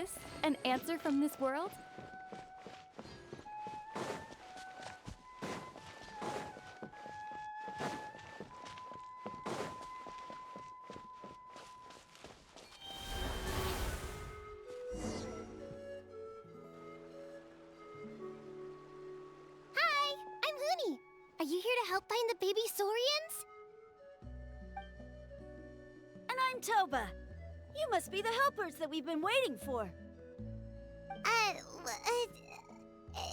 this? An answer from this world? Hi, I'm Huni. Are you here to help find the baby Saurians? And I'm Toba. You must be the helpers that we've been waiting for.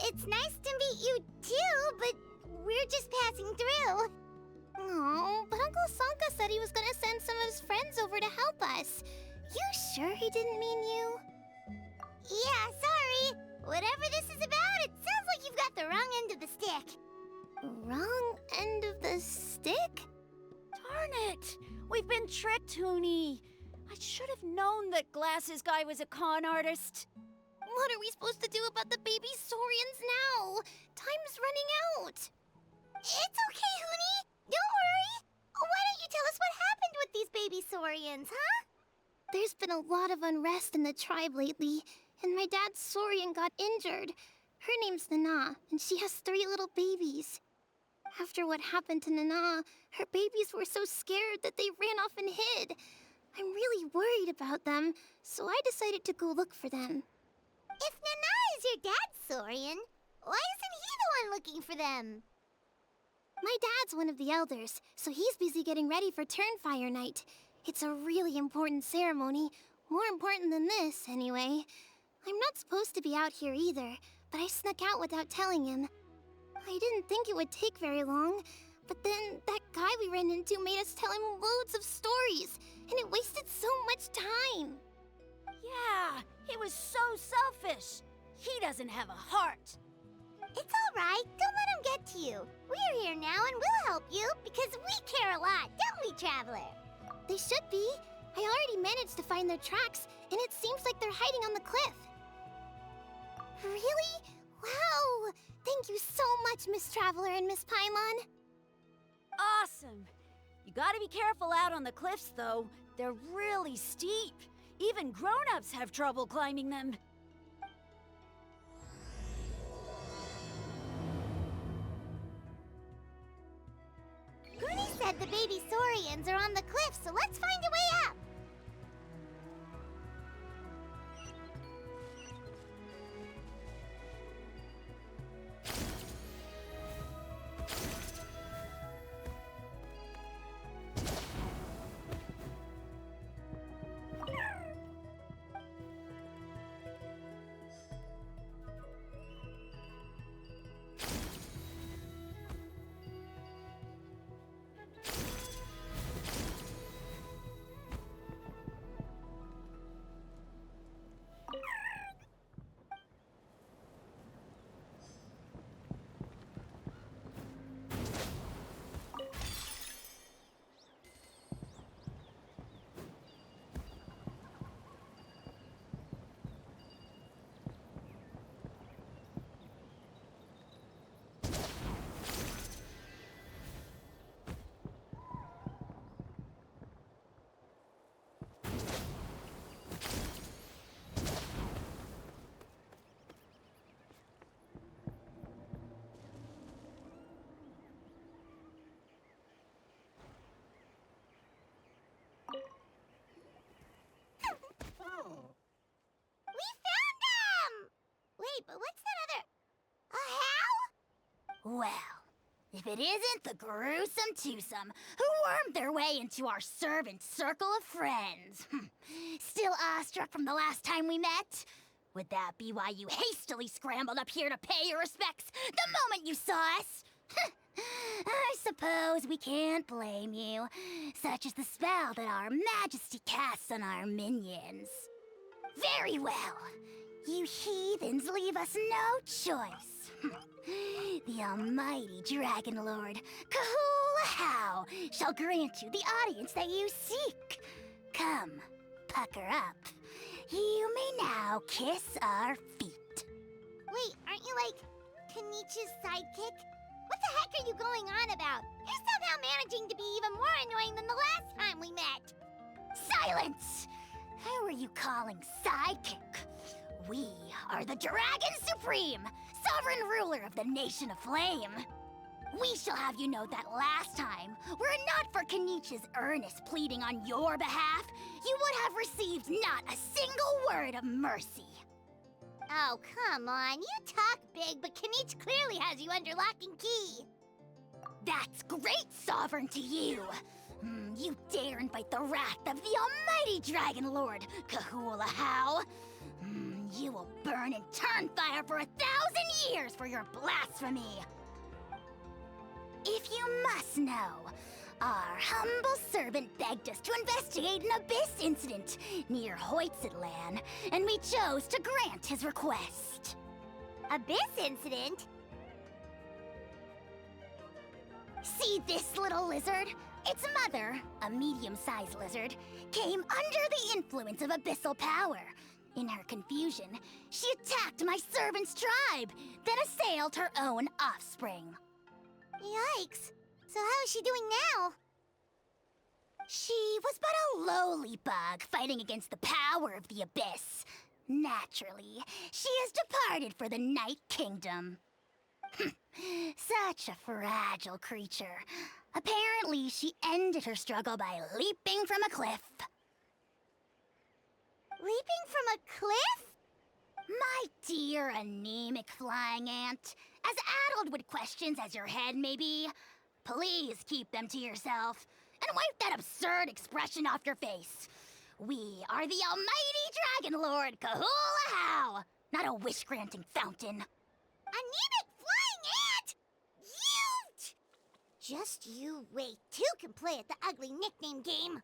It's nice to meet you too, but we're just passing through. Oh, but Uncle Sanka said he was gonna send some of his friends over to help us. You sure he didn't mean you? Yeah, sorry. Whatever this is about, it sounds like you've got the wrong end of the stick. Wrong end of the stick? Darn it! We've been tricked, Huni. I should have known that Glasses Guy was a con artist. What are we supposed to do about the baby Saurians now? Time's running out. It's okay, Huni. Don't worry. Why don't you tell us what happened with these baby Saurians, huh? There's been a lot of unrest in the tribe lately, and my dad's Saurian got injured. Her name's Nana, and she has 3 little babies. After what happened to Nana, her babies were so scared that they ran off and hid. I'm really worried about them, so I decided to go look for them. If Nana is your dad's Saurian, why isn't he the one looking for them? My dad's one of the elders, so he's busy getting ready for Turnfire night. It's a really important ceremony, more important than this, anyway. I'm not supposed to be out here either, but I snuck out without telling him. I didn't think it would take very long, but then that guy we ran into made us tell him loads of stories, and it wasted so much time. Yeah, he was so selfish. He doesn't have a heart. It's all right. Don't let him get to you. We're here now and we'll help you because we care a lot, don't we, Traveler? They should be. I already managed to find their tracks, and it seems like they're hiding on the cliff. Really? Wow! Thank you so much, Miss Traveler and Miss Paimon. Awesome. You gotta be careful out on the cliffs, though. They're really steep. Even grown-ups have trouble climbing them. Goonie said the baby Saurians are on the cliff, so let's find a way up. We found them! Wait, but what's that other... a how? Well, if it isn't the gruesome twosome who wormed their way into our servant circle of friends. Still awestruck from the last time we met? Would that be why you hastily scrambled up here to pay your respects the moment you saw us? I suppose we can't blame you. Such is the spell that our majesty casts on our minions. Very well. You heathens leave us no choice. The almighty Dragon Lord, Kahula shall grant you the audience that you seek. Come, pucker up. You may now kiss our feet. Wait, aren't you like Kenichi's sidekick? What the heck are you going on about? You're somehow managing to be even more annoying than the last time we met. Silence! Who are you calling sidekick? We are the Dragon Supreme, sovereign ruler of the Nation of Flame. We shall have you know that last time, were it not for Kenichi's earnest pleading on your behalf, you would have received not a single word of mercy. Oh, come on. You talk big, but Kenichi clearly has you under lock and key. That's great, Sovereign, to you. You dare invite the wrath of the almighty Dragon Lord, Kahula. You will burn in Turnfire for 1,000 years for your blasphemy. If you must know, our humble servant begged us to investigate an abyss incident near Hoytsidlan, and we chose to grant his request. Abyss incident? See this little lizard? Its mother, a medium-sized lizard, came under the influence of abyssal power. In her confusion, she attacked my servant's tribe, then assailed her own offspring. Yikes. So how is she doing now? She was but a lowly bug fighting against the power of the abyss. Naturally, she has departed for the Night Kingdom. Such a fragile creature. Apparently, she ended her struggle by leaping from a cliff. Leaping from a cliff? My dear anemic flying ant, as addled with questions as your head may be, please keep them to yourself and wipe that absurd expression off your face. We are the almighty Dragon Lord Kahula, not a wish-granting fountain. Anemic flying ant! You! Just you wait. Two can play at the ugly nickname game.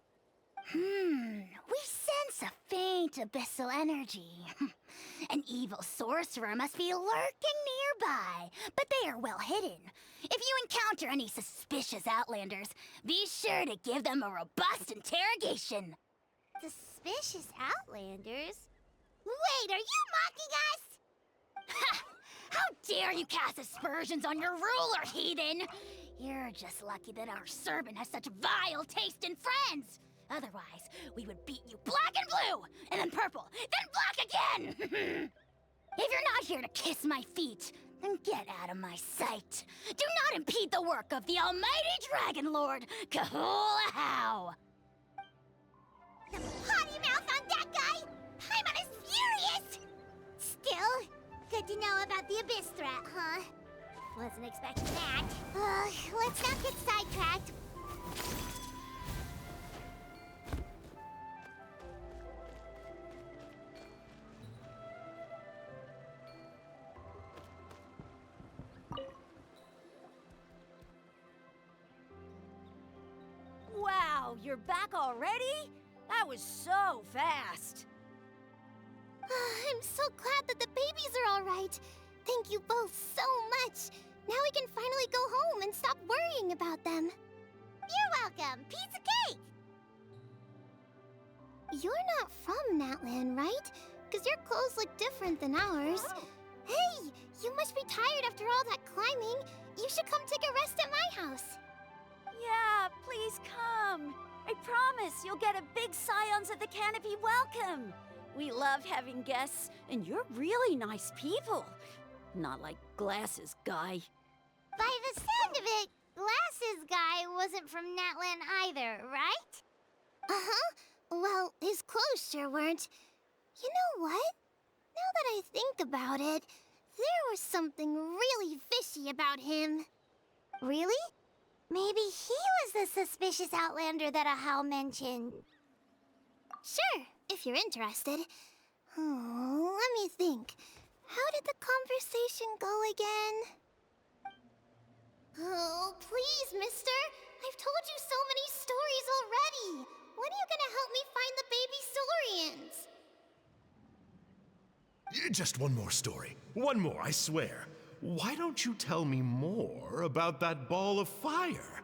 We sense a faint abyssal energy. An evil sorcerer must be lurking nearby, but they are well hidden. If you encounter any suspicious outlanders, be sure to give them a robust interrogation. Suspicious outlanders? Wait, are you mocking us? Ha! How dare you cast aspersions on your ruler, heathen! You're just lucky that our servant has such vile taste in friends. Otherwise, we would beat you black and blue, and then purple, then black again! If you're not here to kiss my feet, then get out of my sight. Do not impede the work of the almighty Dragon Lord, Kahula. The potty mouth on that guy! Paimon is furious! Still, good to know about the abyss threat, huh? Wasn't expecting that. Let's not get sidetracked. Wow, you're back already? That was so fast. I'm so glad that the babies are all right. Thank you both so much. Now we can finally go home and stop worrying about them. You're welcome. Piece of cake! You're not from Natlan, right? Because your clothes look different than ours. Hey, you must be tired after all that climbing. You should come take a rest at my house. Yeah, please come. I promise you'll get a big SCIONS of the CANOPY welcome. We love having guests, and you're really nice people. Not like Glasses Guy. By the sound of it, Glasses Guy wasn't from Natlan either, right? Uh-huh. Well, his clothes sure weren't. You know what? Now that I think about it, there was something really fishy about him. Really? Maybe he was the suspicious outlander that Ahau mentioned. Sure, if you're interested. Oh, let me think. How did the conversation go again? Oh, please, mister. I've told you so many stories already. When are you gonna help me find the baby Saurians? Just one more story. One more, I swear. Why don't you tell me more about that ball of fire?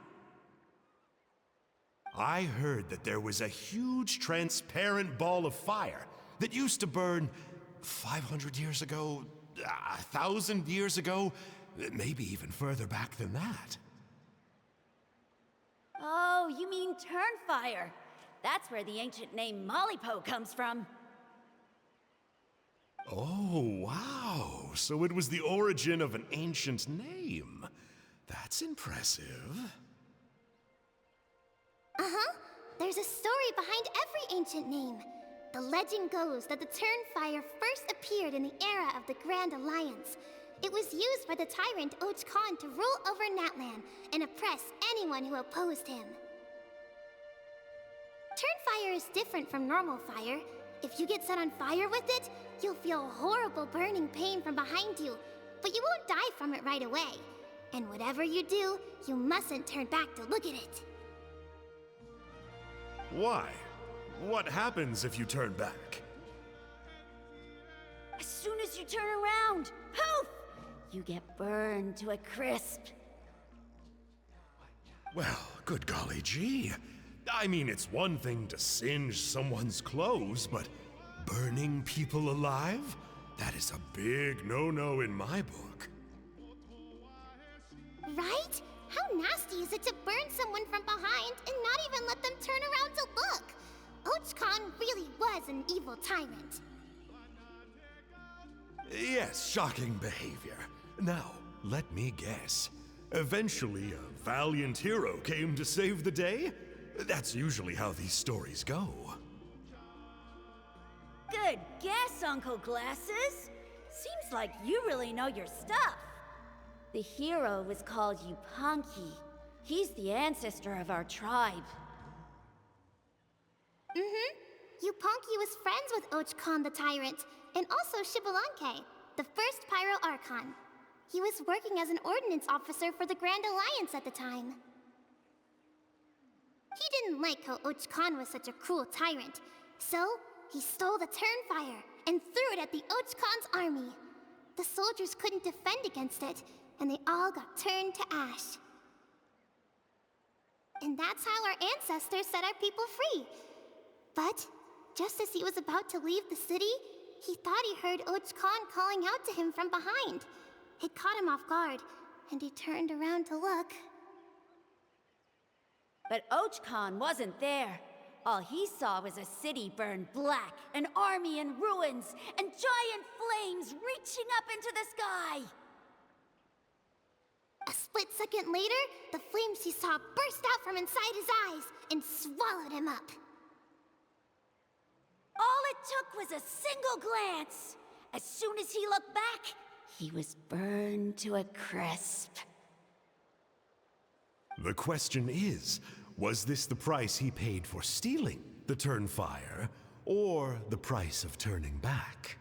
I heard that there was a huge transparent ball of fire that used to burn 500 years ago, 1,000 years ago, maybe even further back than that. Oh, you mean Turnfire. That's where the ancient name Malipo comes from. Oh, wow. So it was the origin of an ancient name. That's impressive. Uh-huh. There's a story behind every ancient name. The legend goes that the Turnfire first appeared in the era of the Grand Alliance. It was used by the tyrant Och Khan to rule over Natlan and oppress anyone who opposed him. Turnfire is different from normal fire. If you get set on fire with it, you'll feel horrible burning pain from behind you, but you won't die from it right away. And whatever you do, you mustn't turn back to look at it. Why? What happens if you turn back? As soon as you turn around, poof! You get burned to a crisp. Well, good golly gee. I mean, it's one thing to singe someone's clothes, but burning people alive? That is a big no-no in my book. Right? How nasty is it to burn someone from behind and not even let them turn around to look? Och Khan really was an evil tyrant. Yes, shocking behavior. Now, let me guess. Eventually, a valiant hero came to save the day? That's usually how these stories go. Good guess, Uncle Glasses. Seems like you really know your stuff. The hero was called YUPANQUIS. He's the ancestor of our tribe. YUPANQUIS was friends with Och Khan the Tyrant, and also Shibalanke, the first Pyro Archon. He was working as an ordnance officer for the Grand Alliance at the time. He didn't like how Och Khan was such a cruel tyrant, so he stole the Turnfire and threw it at the Och Khan's army. The soldiers couldn't defend against it, and they all got turned to ash. And that's how our ancestors set our people free. But just as he was about to leave the city, he thought he heard Och Khan calling out to him from behind. It caught him off guard, and he turned around to look. But Och Khan wasn't there. All he saw was a city burned black, an army in ruins, and giant flames reaching up into the sky. A split second later, the flames he saw burst out from inside his eyes and swallowed him up. All it took was a single glance. As soon as he looked back, he was burned to a crisp. The question is, was this the price he paid for stealing the Turnfire, or the price of turning back?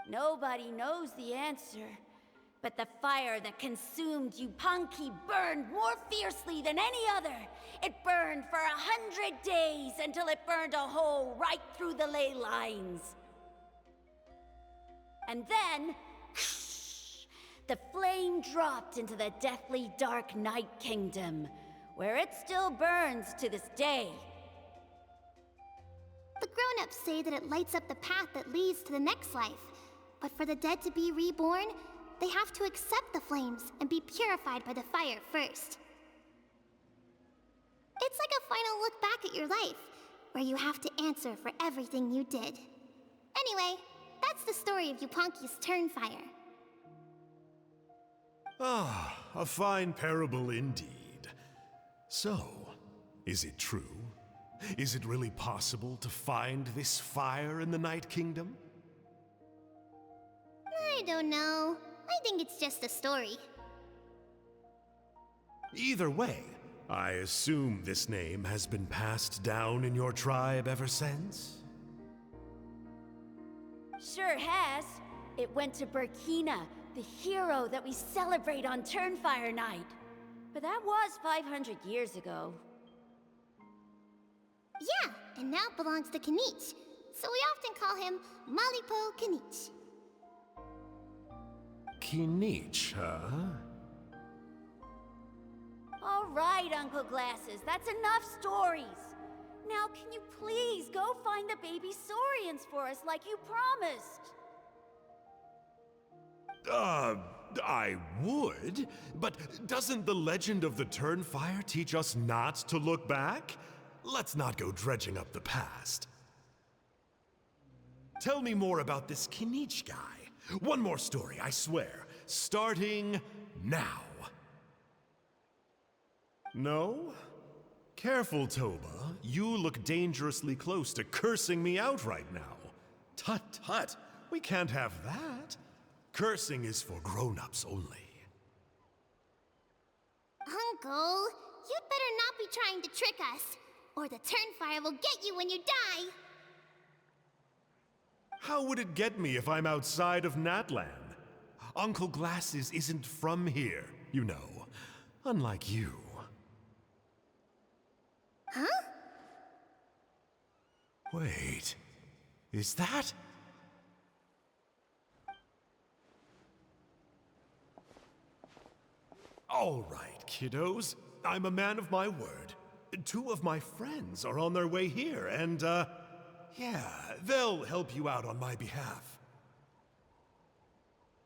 Nobody knows the answer. But the fire that consumed YUPANQUIS burned more fiercely than any other. It burned for 100 days until it burned a hole right through the ley lines. And then, the flame dropped into the deathly dark Night Kingdom, where it still burns to this day. The grown-ups say that it lights up the path that leads to the next life. But for the dead to be reborn, they have to accept the flames and be purified by the fire first. It's like a final look back at your life, where you have to answer for everything you did. Anyway, that's the story of YUPANQUIS' Turnfire. Ah, a fine parable indeed. So, is it true? Is it really possible to find this fire in the Night Kingdom? I don't know. I think it's just a story. Either way, I assume this name has been passed down in your tribe ever since? Sure has. It went to Burkina, the hero that we celebrate on Turnfire Night. But that was 500 years ago. Yeah, and now it belongs to Kanich. So we often call him Malipo Kanich. Kinich, huh? All right, Uncle Glasses, that's enough stories. Now, can you please go find the baby saurians for us like you promised? I would, but doesn't the legend of the Turnfire teach us not to look back? Let's not go dredging up the past. tell me more about this Kinich guy. One more story, I swear. Starting now. No? Careful, Toba. You look dangerously close to cursing me out right now. Tut tut. We can't have that. Cursing is for grown-ups only. Uncle, you'd better not be trying to trick us, or the Turnfire will get you when you die. How would it get me if I'm outside of Natlan? Uncle Glasses isn't from here, you know. Unlike you. Huh? Wait. Is that? All right, kiddos. I'm a man of my word. 2 of my friends are on their way here, and, yeah, they'll help you out on my behalf.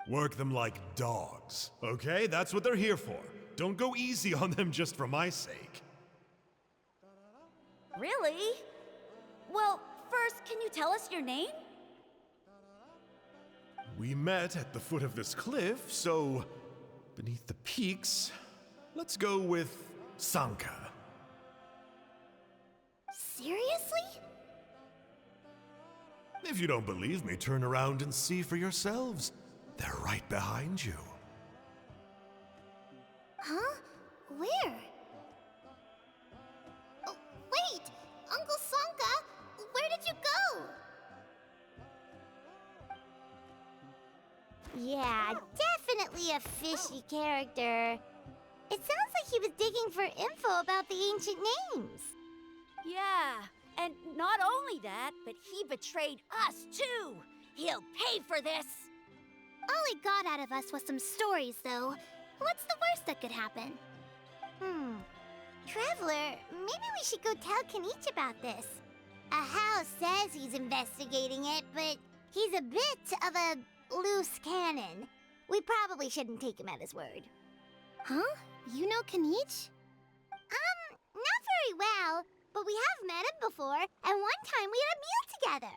Work them like dogs, okay? That's what they're here for. Don't go easy on them just for my sake. Really? Well, first, can you tell us your name? We met at the foot of this cliff, so beneath the peaks, let's go with Sanka. Seriously? If you don't believe me, turn around and see for yourselves. They're right behind you. Huh? Where? Oh, wait! Uncle Sanka, where did you go? Yeah, definitely a fishy character. It sounds like he was digging for info about the ancient names. Yeah, and not only that, but he betrayed us too. He'll pay for this. All he got out of us was some stories, though. What's the worst that could happen? Traveler, maybe we should go tell Kinich about this. Ahau says he's investigating it, but he's a bit of a loose cannon. We probably shouldn't take him at his word. Huh? You know Kinich? Not very well, but we have met him before, and one time we had a meal together.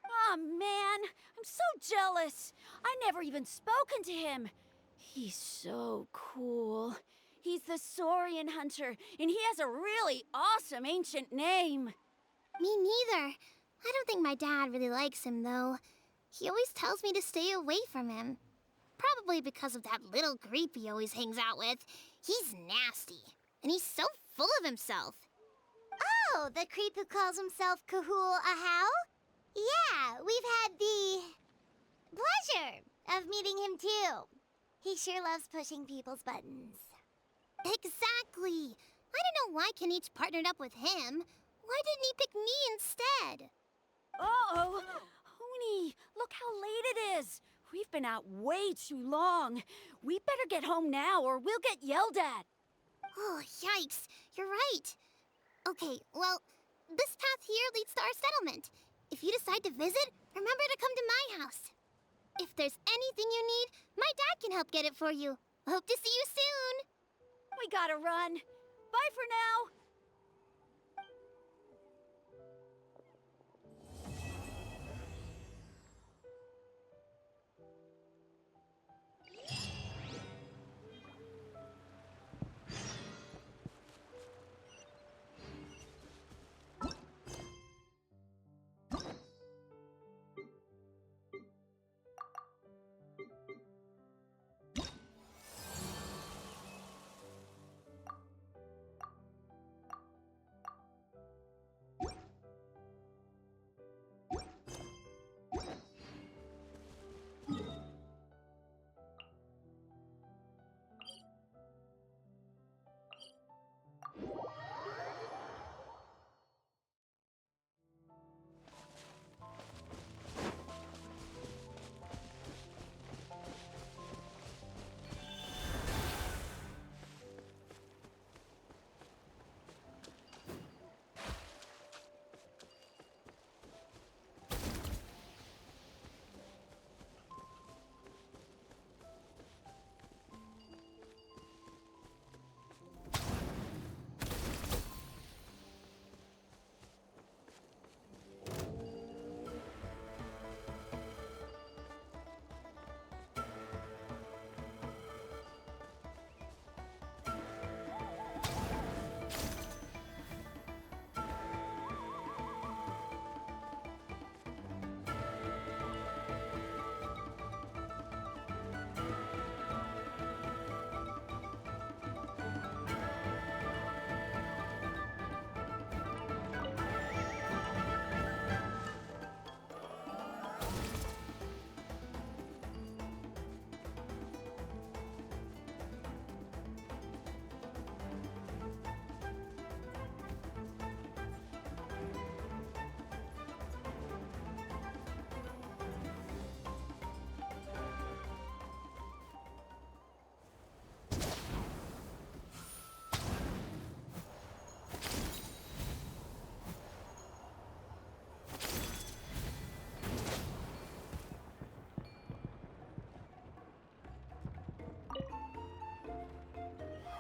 Aw, man, I'm so jealous. I never even spoken to him. He's so cool. He's the Saurian hunter, and he has a really awesome ancient name. Me neither. I don't think my dad really likes him, though. He always tells me to stay away from him. Probably because of that little creep he always hangs out with. He's nasty, and he's so full of himself. Oh, the creep who calls himself Kahul Ahau? Yeah, we've had the pleasure of meeting him too. He sure loves pushing people's buttons. Exactly. I don't know why Kinich partnered up with him. Why didn't he pick me instead? Uh-oh. Hoonie, look how late it is. We've been out way too long. We better get home now or we'll get yelled at. Oh, yikes. You're right. Okay, well, this path here leads to our settlement. If you decide to visit, remember to come to my house. If there's anything you need, my dad can help get it for you. Hope to see you soon. We gotta run. Bye for now.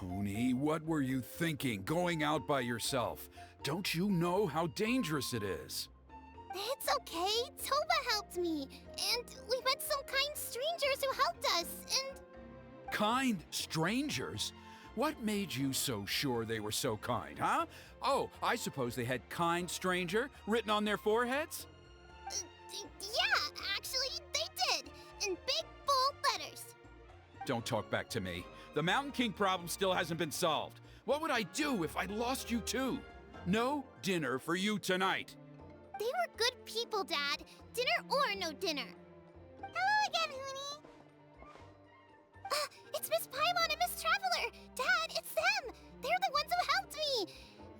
Huni, what were you thinking, going out by yourself? Don't you know how dangerous it is? It's okay. Toba helped me. And we met some kind strangers who helped us. And Kind strangers? What made you so sure they were so kind, huh? Oh, I suppose they had kind stranger written on their foreheads? yeah, actually, they did. In big, bold letters. Don't talk back to me. The Mountain King problem still hasn't been solved. What would I do if I lost you too? No dinner for you tonight. They were good people, Dad. Dinner or no dinner. Hello again, Huni. It's Miss Paimon and Miss Traveler. Dad, it's them. They're the ones who helped me.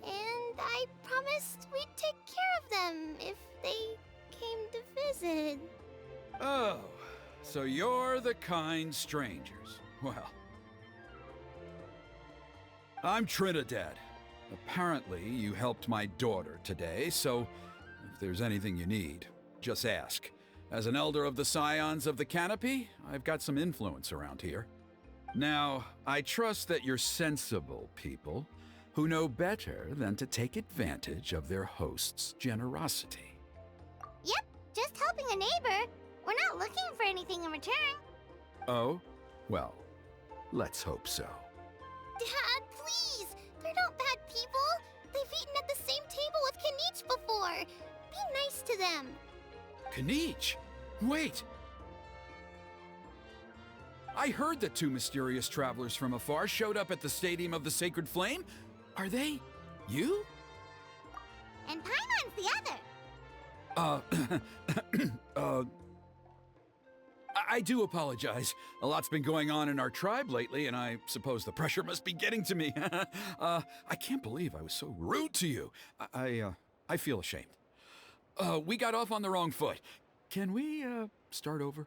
And I promised we'd take care of them if they came to visit. Oh, so you're the kind strangers. Well, I'm Trinidad. Apparently, you helped my daughter today, so if there's anything you need, just ask. As an elder of the Scions of the Canopy, I've got some influence around here. Now, I trust that you're sensible people who know better than to take advantage of their host's generosity. Yep, just helping a neighbor. We're not looking for anything in return. Oh? Well, let's hope so. Dad, please! They're not bad people! They've eaten at the same table with Kanich before! Be nice to them! Kanich! Wait! I heard that two mysterious travelers from afar showed up at the Stadium of the Sacred Flame. Are they you? And Paimon's the other! I do apologize. A lot's been going on in our tribe lately, and I suppose the pressure must be getting to me. I can't believe I was so rude to you. I feel ashamed. We got off on the wrong foot. Can we, start over?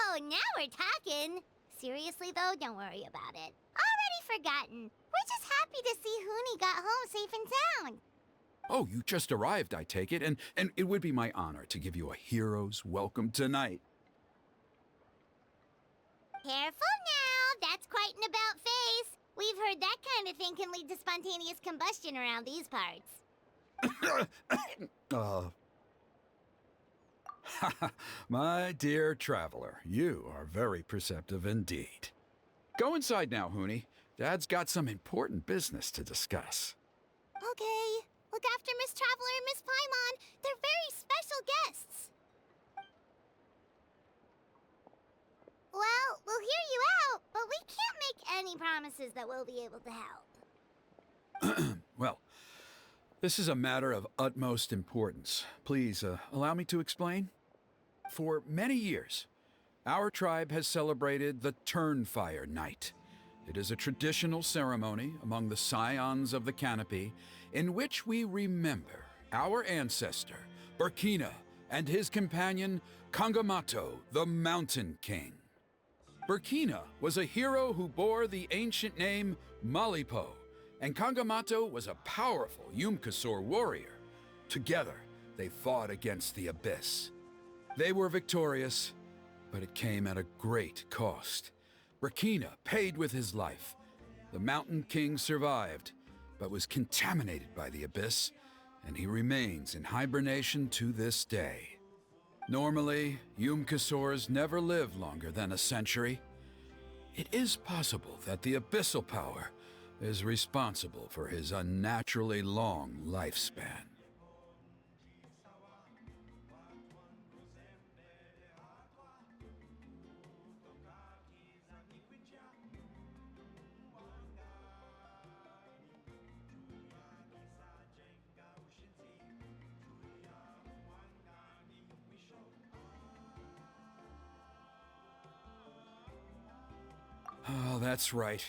Oh, now we're talking! Seriously, though, don't worry about it. Already forgotten. We're just happy to see Huni got home safe and sound. Oh, you just arrived, I take it, and it would be my honor to give you a hero's welcome tonight. Careful now, that's quite an about-face. We've heard that kind of thing can lead to spontaneous combustion around these parts. My dear traveler, you are very perceptive indeed. Go inside now, Huni. Dad's got some important business to discuss. Okay, look after Miss Traveler and Miss Paimon. They're very special guests. Well, we'll hear you out, but we can't make any promises that we'll be able to help. Well, this is a matter of utmost importance. Please, allow me to explain. For many years, our tribe has celebrated the TURNFIRE Night. It is a traditional ceremony among the Scions of the Canopy in which we remember our ancestor, Burkina, and his companion, Kangamato, the Mountain King. Burkina was a hero who bore the ancient name Malipo, and Kangamato was a powerful Yumkasor warrior. Together, they fought against the Abyss. They were victorious, but it came at a great cost. Burkina paid with his life. The Mountain King survived, but was contaminated by the Abyss, and he remains in hibernation to this day. Normally, Yumkasors never live longer than a century. It is possible that the Abyssal Power is responsible for his unnaturally long lifespan. Oh, that's right.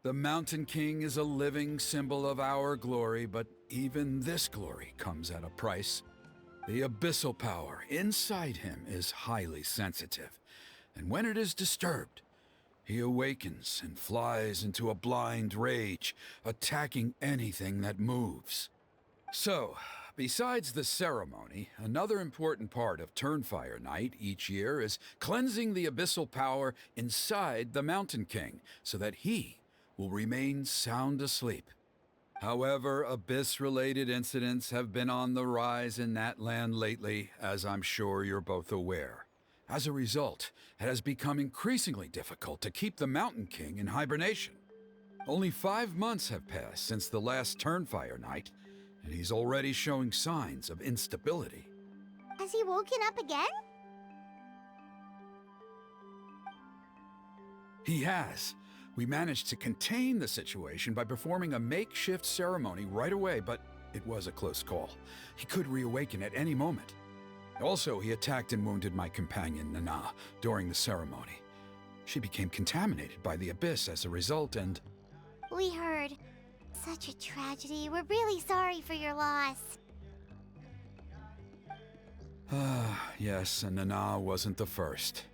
The Mountain King is a living symbol of our glory, but even this glory comes at a price. The abyssal power inside him is highly sensitive, and when it is disturbed, he awakens and flies into a blind rage, attacking anything that moves. So, besides the ceremony, another important part of Turnfire Night each year is cleansing the abyssal power inside the Mountain King so that he will remain sound asleep. However, Abyss-related incidents have been on the rise in that land lately, as I'm sure you're both aware. As a result, it has become increasingly difficult to keep the Mountain King in hibernation. Only 5 months have passed since the last Turnfire night, and he's already showing signs of instability. Has he woken up again? He has. We managed to contain the situation by performing a makeshift ceremony right away, but it was a close call. He could reawaken at any moment. Also, he attacked and wounded my companion, Nana, during the ceremony. She became contaminated by the Abyss as a result, and... We heard. Such a tragedy. We're really sorry for your loss. Yes, and Nana wasn't the first.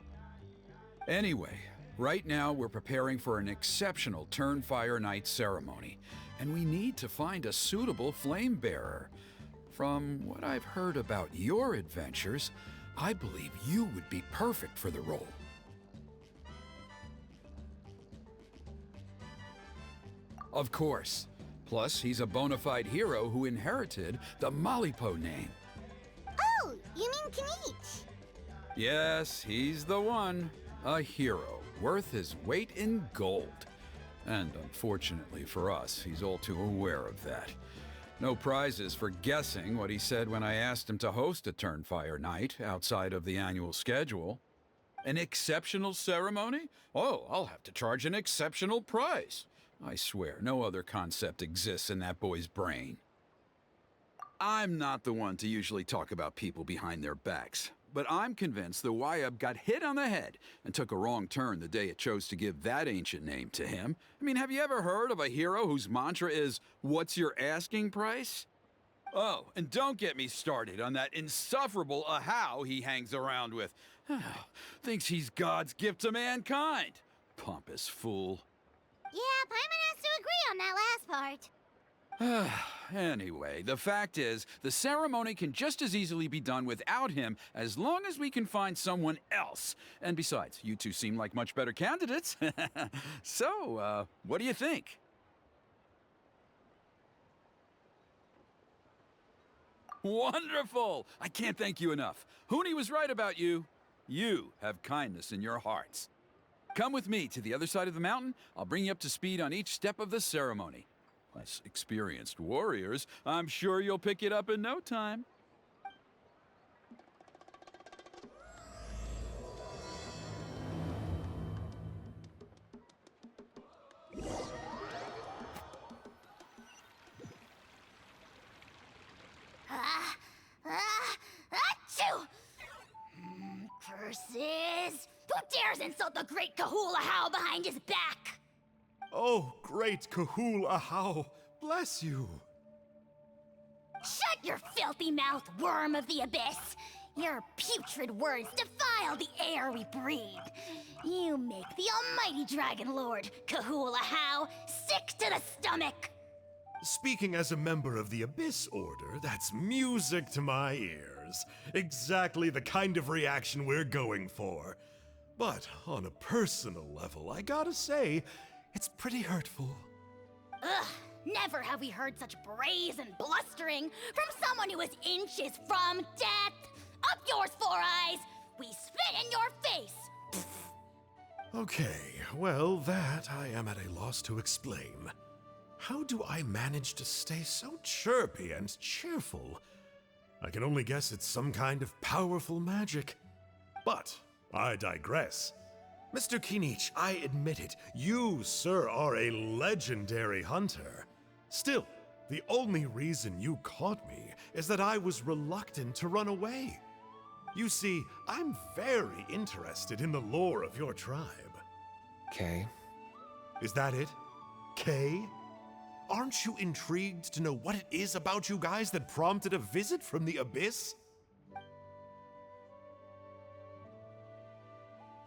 Anyway, right now we're preparing for an exceptional Turnfire Night ceremony, and we need to find a suitable flame bearer. From what I've heard about your adventures, I believe you would be perfect for the role. Of course. Plus, he's a bona fide hero who inherited the Malipo name. Oh, you mean Kanich? Yes, he's the one. A hero, worth his weight in gold. And unfortunately for us, he's all too aware of that. No prizes for guessing what he said when I asked him to host a Turnfire night outside of the annual schedule. An exceptional ceremony? Oh, I'll have to charge an exceptional price. I swear, no other concept exists in that boy's brain. I'm not the one to usually talk about people behind their backs, but I'm convinced the YUP got hit on the head and took a wrong turn the day it chose to give that ancient name to him. I mean, have you ever heard of a hero whose mantra is, "What's your asking price?" Oh, and don't get me started on that insufferable Ahau he hangs around with. Thinks he's God's gift to mankind. Pompous fool. Yeah, Paimon has to agree on that last part. Anyway, the fact is, the ceremony can just as easily be done without him as long as we can find someone else. And besides, you two seem like much better candidates. So, what do you think? Wonderful! I can't thank you enough. Huni was right about you. You have kindness in your hearts. Come with me to the other side of the mountain. I'll bring you up to speed on each step of the ceremony. As experienced warriors, I'm sure you'll pick it up in no time. Achoo! Curses! Who dares insult the great Kahul-Ahau behind his back? Oh, great Kahul-Ahau, bless you. Shut your filthy mouth, worm of the abyss! Your putrid words defile the air we breathe. You make the almighty Dragon Lord, Kahul-Ahau, sick to the stomach! Speaking as a member of the Abyss Order, that's music to my ears. Exactly the kind of reaction we're going for. But on a personal level, I gotta say, it's pretty hurtful. Ugh, never have we heard such brazen blustering from someone who is inches from death! Up yours, Four Eyes! We spit in your face! Okay, well, that I am at a loss to explain. How do I manage to stay so chirpy and cheerful? I can only guess it's some kind of powerful magic. But I digress. Mr. Kinich, I admit it, you, sir, are a legendary hunter. Still, the only reason you caught me is that I was reluctant to run away. You see, I'm very interested in the lore of your tribe. Kay. Is that it? Kay? Aren't you intrigued to know what it is about you guys that prompted a visit from the Abyss?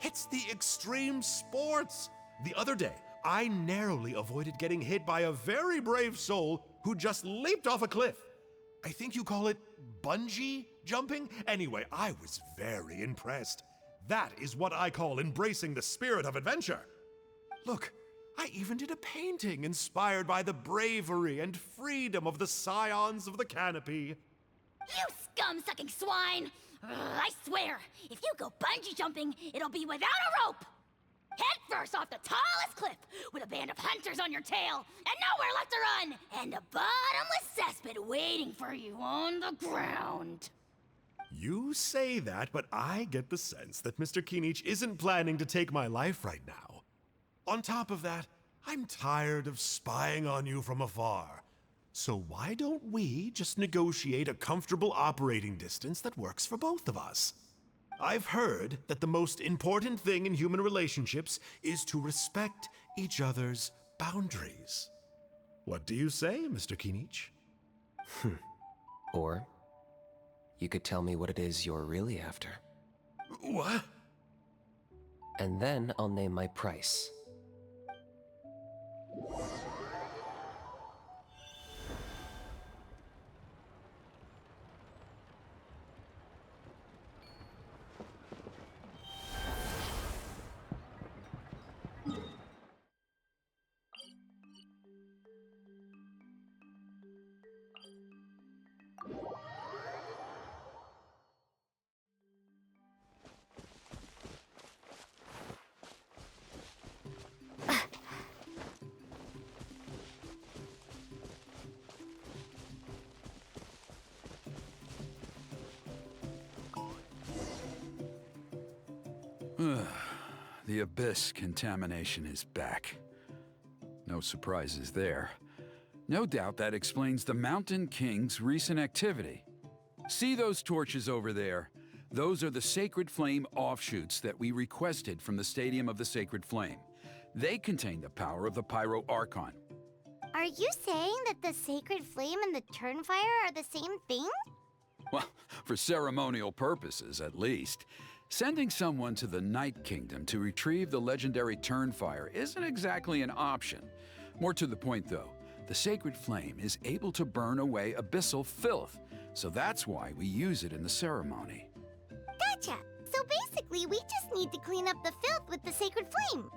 It's the extreme sports! The other day, I narrowly avoided getting hit by a very brave soul who just leaped off a cliff. I think you call it bungee jumping? Anyway, I was very impressed. That is what I call embracing the spirit of adventure. Look, I even did a painting inspired by the bravery and freedom of the scions of the CANOPY. You scum-sucking swine! Ugh, I swear, if you go bungee jumping, it'll be without a rope! Head first off the tallest cliff, with a band of hunters on your tail, and nowhere left to run, and a bottomless cesspit waiting for you on the ground. You say that, but I get the sense that Mr. Kinich isn't planning to take my life right now. On top of that, I'm tired of spying on you from afar. So why don't we just negotiate a comfortable operating distance that works for both of us? I've heard that the most important thing in human relationships is to respect each other's boundaries. What do you say, Mr. Kinich? Or you could tell me what it is you're really after. What? And then I'll name my price. The Abyss contamination is back. No surprises there. No doubt that explains the Mountain King's recent activity. See those torches over there? Those are the Sacred Flame offshoots that we requested from the Stadium of the Sacred Flame. They contain the power of the Pyro Archon. Are you saying that the Sacred Flame and the Turnfire are the same thing? Well, for ceremonial purposes, at least. Sending someone to the Night Kingdom to retrieve the legendary Turnfire isn't exactly an option. More to the point, though, the Sacred Flame is able to burn away abyssal filth, so that's why we use it in the ceremony. Gotcha! So basically, we just need to clean up the filth with the Sacred Flame.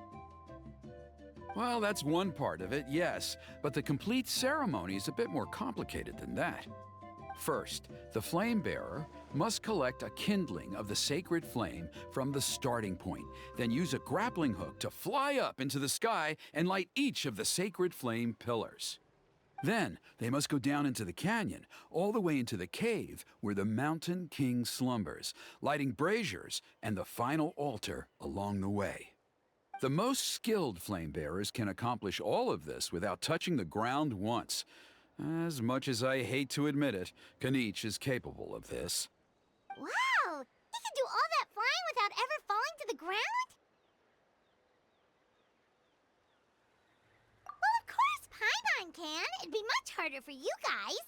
Well, that's one part of it, yes, but the complete ceremony is a bit more complicated than that. First, the flame bearer must collect a kindling of the sacred flame from the starting point, then use a grappling hook to fly up into the sky and light each of the sacred flame pillars. Then, they must go down into the canyon, all the way into the cave where the Mountain King slumbers, lighting braziers and the final altar along the way. The most skilled flame bearers can accomplish all of this without touching the ground once. As much as I hate to admit it, Kinich is capable of this. Wow! He can do all that flying without ever falling to the ground? Well, of course Paimon can. It'd be much harder for you guys.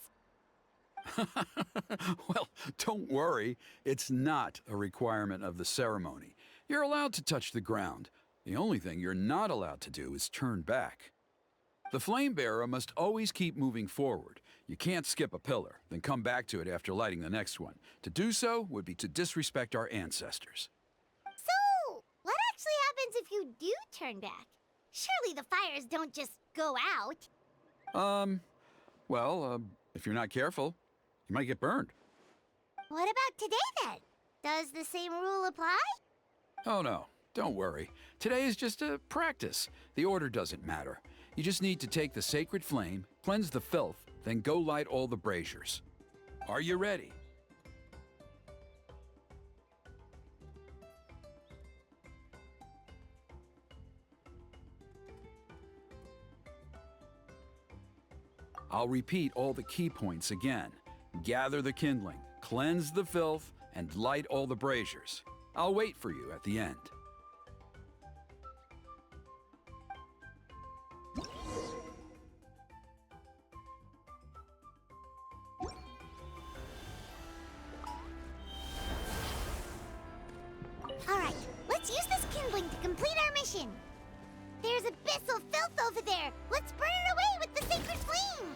Well, don't worry. It's not a requirement of the ceremony. You're allowed to touch the ground. The only thing you're not allowed to do is turn back. The flame bearer must always keep moving forward. You can't skip a pillar, then come back to it after lighting the next one. To do so would be to disrespect our ancestors. So, what actually happens if you do turn back? Surely the fires don't just go out. If you're not careful, you might get burned. What about today then? Does the same rule apply? Oh no, don't worry. Today is just a practice. The order doesn't matter. You just need to take the sacred flame, cleanse the filth, then go light all the braziers. Are you ready? I'll repeat all the key points again. Gather the kindling, cleanse the filth, and light all the braziers. I'll wait for you at the end. Alright, let's use this kindling to complete our mission. There's abyssal filth over there. Let's burn it away with the sacred flame.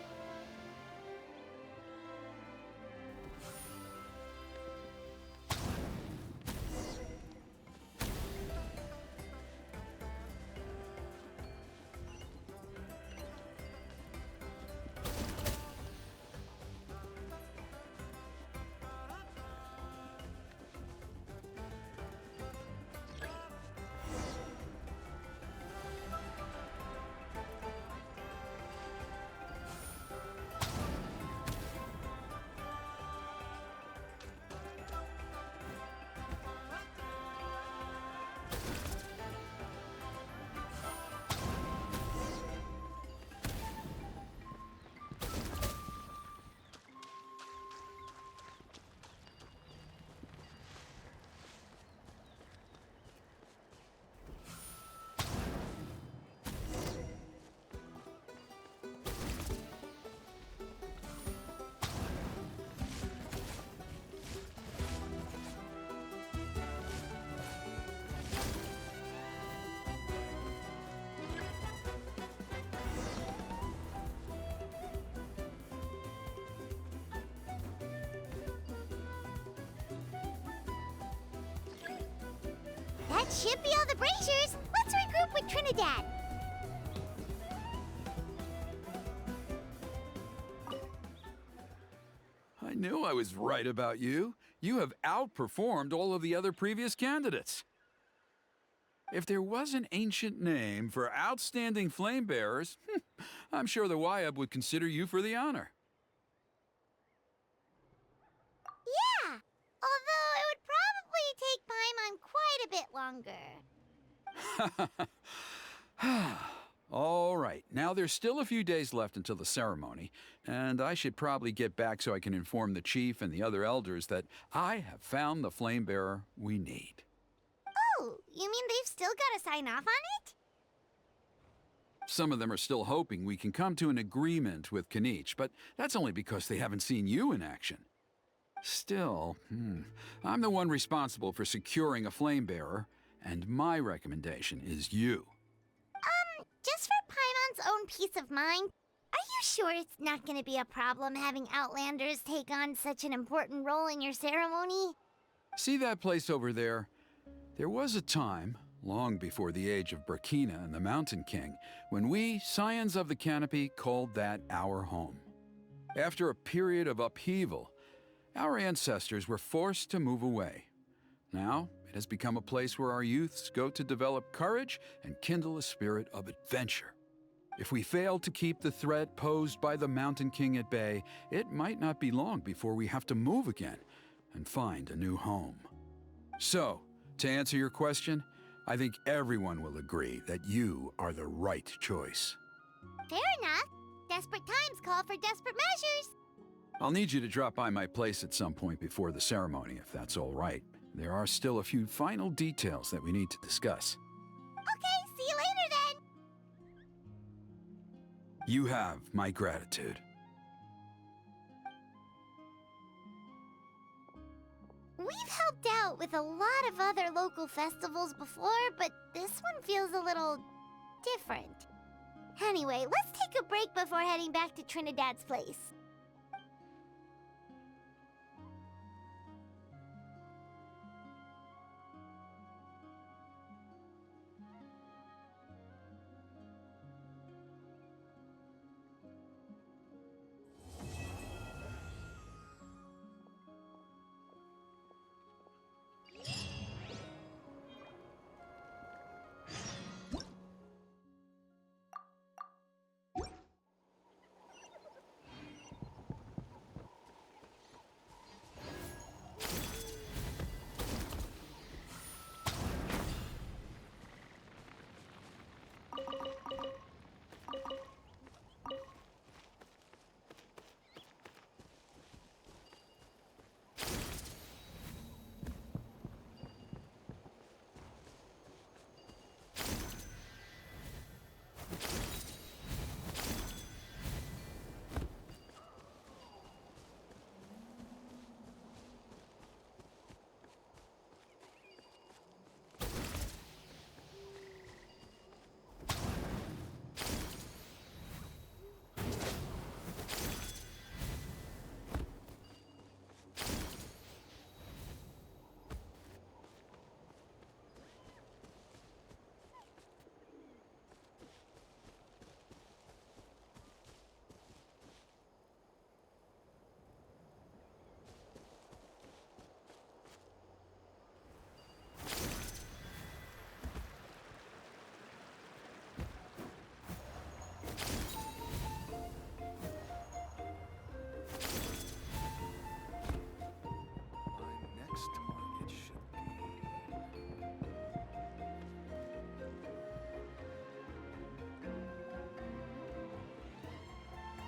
should be all the braziers. Let's regroup with Trinidad. I knew I was right about you. You have outperformed all of the other previous candidates. If there was an ancient name for outstanding flame bearers, I'm sure the YUB would consider you for the honor. Yeah, although it would probably take Paimon quite a bit longer. All right, now there's still a few days left until the ceremony, and I should probably get back so I can inform the chief and the other elders that I have found the flame bearer we need. Oh, you mean they've still got to sign off on it? Some of them are still hoping we can come to an agreement with Kanich, but that's only because they haven't seen you in action. Still, I'm the one responsible for securing a flame bearer, and my recommendation is you. Just for Paimon's own peace of mind, are you sure it's not going to be a problem having Outlanders take on such an important role in your ceremony? See that place over there? There was a time, long before the age of Burkina and the Mountain King, when we, Scions of the Canopy, called that our home. After a period of upheaval, our ancestors were forced to move away. Now, it has become a place where our youths go to develop courage and kindle a spirit of adventure. If we fail to keep the threat posed by the Mountain King at bay, it might not be long before we have to move again and find a new home. So, to answer your question, I think everyone will agree that you are the right choice. Fair enough. Desperate times call for desperate measures. I'll need you to drop by my place at some point before the ceremony, if that's all right. There are still a few final details that we need to discuss. Okay, see you later then. You have my gratitude. We've helped out with a lot of other local festivals before, but this one feels a little different. Anyway, let's take a break before heading back to Trinidad's place.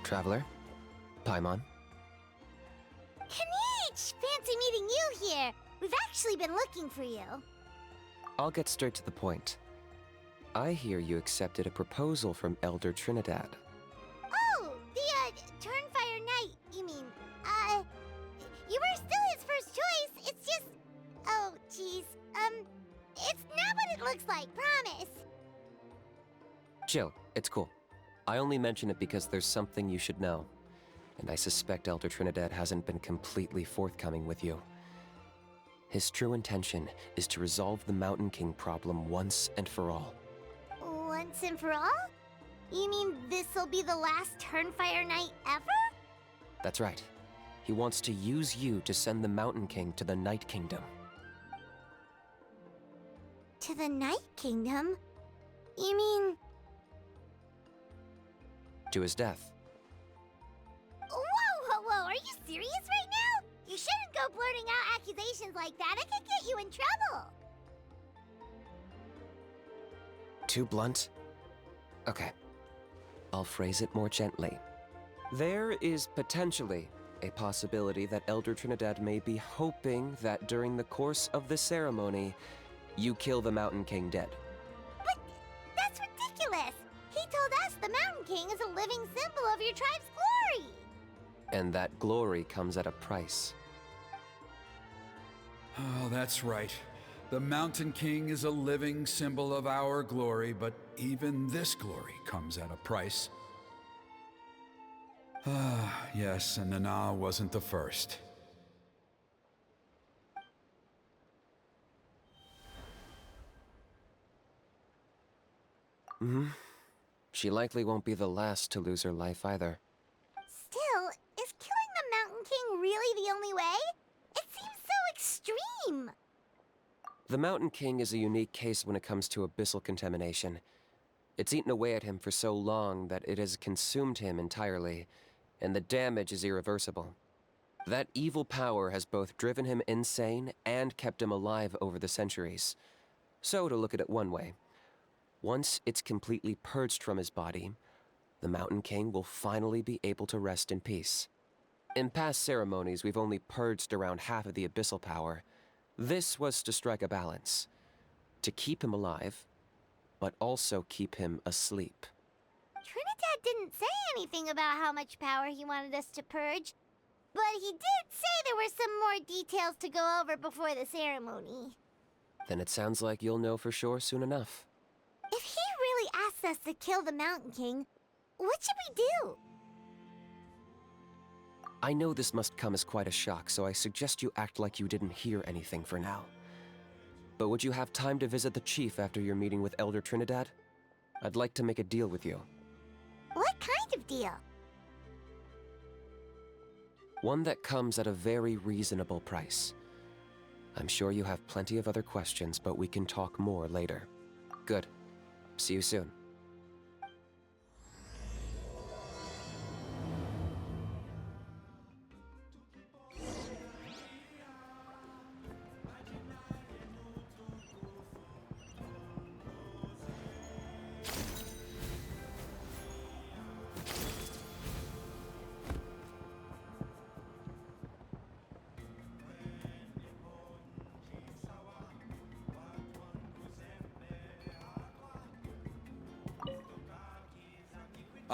Traveler? Paimon? Kanich! Fancy meeting you here. We've actually been looking for you. I'll get straight to the point. I hear you accepted a proposal from Elder Trinidad. Oh, the, Turnfire Knight, you mean. You were still his first choice. It's just... Oh, jeez. It's not what it looks like, promise. Chill, it's cool. I only mention it because there's something you should know. And I suspect Elder Trinidad hasn't been completely forthcoming with you. His true intention is to resolve the Mountain King problem once and for all. Once and for all? You mean this'll be the last Turnfire night ever? That's right. He wants to use you to send the Mountain King to the Night Kingdom. To the Night Kingdom? You mean... To his death. Whoa, are you serious right now? You shouldn't go blurting out accusations like that. It could get you in trouble. Too blunt? Okay. I'll phrase it more gently. There is potentially a possibility that Elder Trinidad may be hoping that during the course of the ceremony, you kill the Mountain King dead. But that's ridiculous. He told us the Mountain King is a living symbol of your tribe's glory. And that glory comes at a price. Oh, that's right. The Mountain King is a living symbol of our glory, but even this glory comes at a price. Ah, yes, and Nana wasn't the first. She likely won't be the last to lose her life either. Still, is killing the Mountain King really the only way? It seems so extreme. The Mountain King is a unique case when it comes to abyssal contamination. It's eaten away at him for so long that it has consumed him entirely, and the damage is irreversible. That evil power has both driven him insane and kept him alive over the centuries. So, to look at it one way, once it's completely purged from his body, the Mountain King will finally be able to rest in peace. In past ceremonies, we've only purged around half of the abyssal power. This was to strike a balance, to keep him alive, but also keep him asleep. Trinidad didn't say anything about how much power he wanted us to purge, but he did say there were some more details to go over before the ceremony. Then it sounds like you'll know for sure soon enough. If he really asks us to kill the Mountain King, what should we do? I know this must come as quite a shock, so I suggest you act like you didn't hear anything for now. But would you have time to visit the chief after your meeting with Elder Trinidad? I'd like to make a deal with you. What kind of deal? One that comes at a very reasonable price. I'm sure you have plenty of other questions, but we can talk more later. Good. See you soon.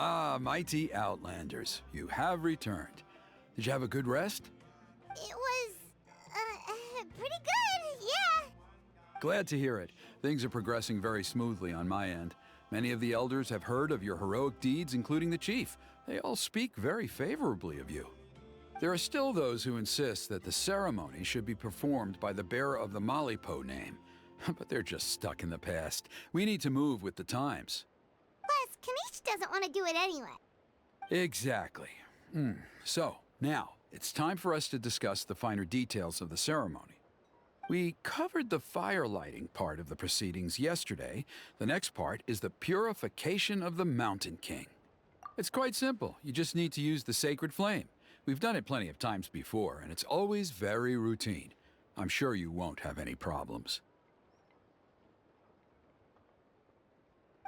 Ah, mighty Outlanders, you have returned. Did you have a good rest? It was, pretty good, yeah. Glad to hear it. Things are progressing very smoothly on my end. Many of the elders have heard of your heroic deeds, including the chief. They all speak very favorably of you. There are still those who insist that the ceremony should be performed by the bearer of the Malipo name. But they're just stuck in the past. We need to move with the times. Plus, Kanish doesn't want to do it anyway. Exactly. So, now, it's time for us to discuss the finer details of the ceremony. We covered the fire lighting part of the proceedings yesterday. The next part is the purification of the Mountain King. It's quite simple. You just need to use the sacred flame. We've done it plenty of times before, and it's always very routine. I'm sure you won't have any problems.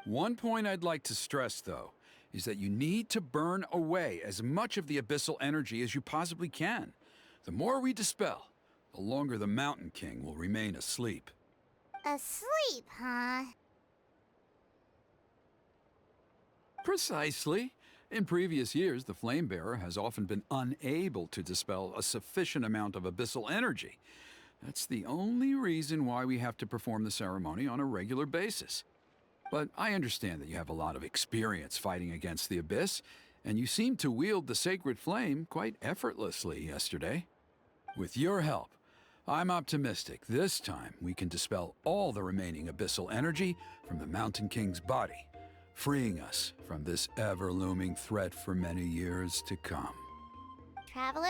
One point I'd like to stress, though, is that you need to burn away as much of the abyssal energy as you possibly can. The more we dispel, the longer the Mountain King will remain asleep. Asleep, huh? Precisely. In previous years, the Flamebearer has often been unable to dispel a sufficient amount of abyssal energy. That's the only reason why we have to perform the ceremony on a regular basis. But I understand that you have a lot of experience fighting against the Abyss, and you seemed to wield the sacred flame quite effortlessly yesterday. With your help, I'm optimistic this time we can dispel all the remaining abyssal energy from the Mountain King's body, freeing us from this ever-looming threat for many years to come. Traveler?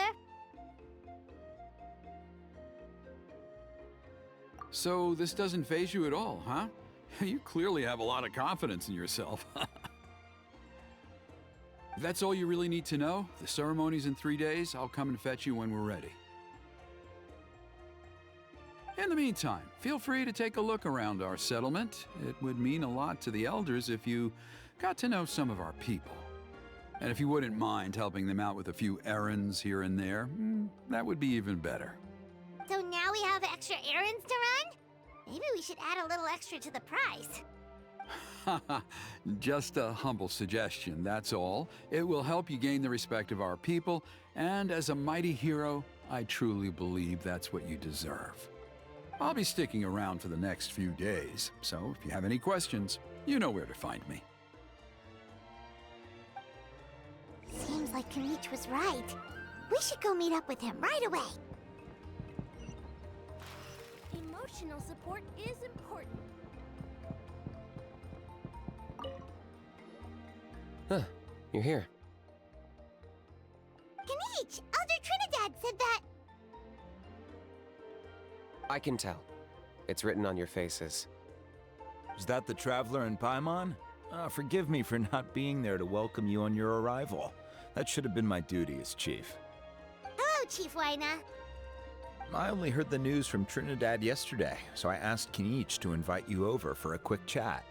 So this doesn't faze you at all, huh? You clearly have a lot of confidence in yourself. If that's all you really need to know, the ceremony's in 3 days. I'll come and fetch you when we're ready. In the meantime, feel free to take a look around our settlement. It would mean a lot to the elders if you got to know some of our people. And if you wouldn't mind helping them out with a few errands here and there, that would be even better. So now we have extra errands to run? Maybe we should add a little extra to the price. Just a humble suggestion, that's all. It will help you gain the respect of our people, and as a mighty hero, I truly believe that's what you deserve. I'll be sticking around for the next few days, so if you have any questions, you know where to find me. Seems like Kanich was right. We should go meet up with him right away. Emotional support is important. Huh, you're here. Kanich, Elder Trinidad said that... I can tell. It's written on your faces. Is that the Traveler in Paimon? Forgive me for not being there to welcome you on your arrival. That should have been my duty as chief. Hello, Chief Waina. I only heard the news from Trinidad yesterday, so I asked Kanich to invite you over for a quick chat.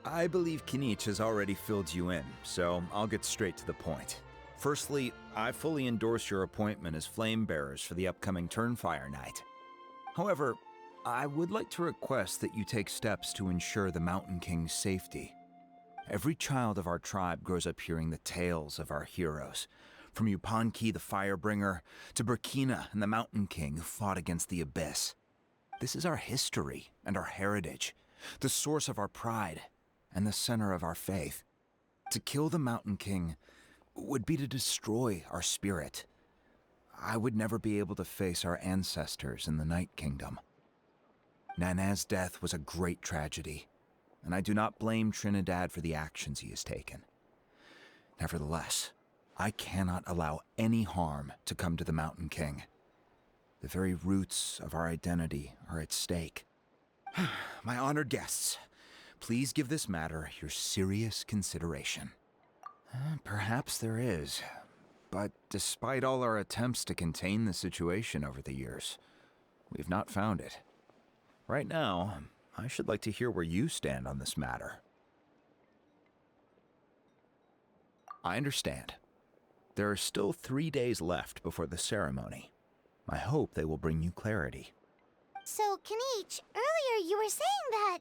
I believe Kanich has already filled you in, so I'll get straight to the point. Firstly, I fully endorse your appointment as flame bearers for the upcoming Turnfire night. However, I would like to request that you take steps to ensure the Mountain King's safety. Every child of our tribe grows up hearing the tales of our heroes, from YUPANAQUIS the Firebringer to Burkina and the Mountain King who fought against the Abyss. This is our history and our heritage, the source of our pride and the center of our faith. To kill the Mountain King would be to destroy our spirit. I would never be able to face our ancestors in the Night Kingdom. Nana's death was a great tragedy, and I do not blame Trinidad for the actions he has taken. Nevertheless, I cannot allow any harm to come to the Mountain King. The very roots of our identity are at stake. My honored guests, please give this matter your serious consideration. Perhaps there is, but despite all our attempts to contain the situation over the years, we've not found it. Right now, I should like to hear where you stand on this matter. I understand. There are still 3 days left before the ceremony. I hope they will bring you clarity. So, Kanich, earlier you were saying that...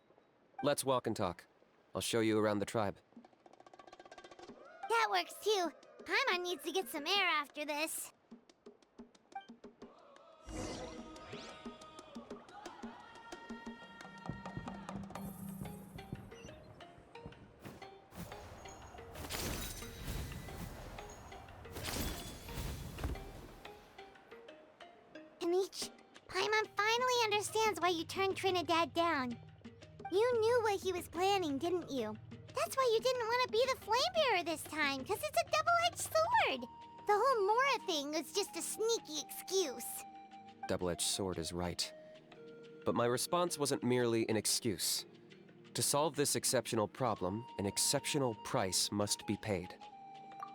Let's walk and talk. I'll show you around the tribe. That works too. Paimon needs to get some air after this. Kanich, Paimon finally understands why you turned Trinidad down. You knew what he was planning, didn't you? That's why you didn't want to be the flame bearer this time, because it's a double-edged sword. The whole Mora thing was just a sneaky excuse. Double-edged sword is right. But my response wasn't merely an excuse. To solve this exceptional problem, an exceptional price must be paid.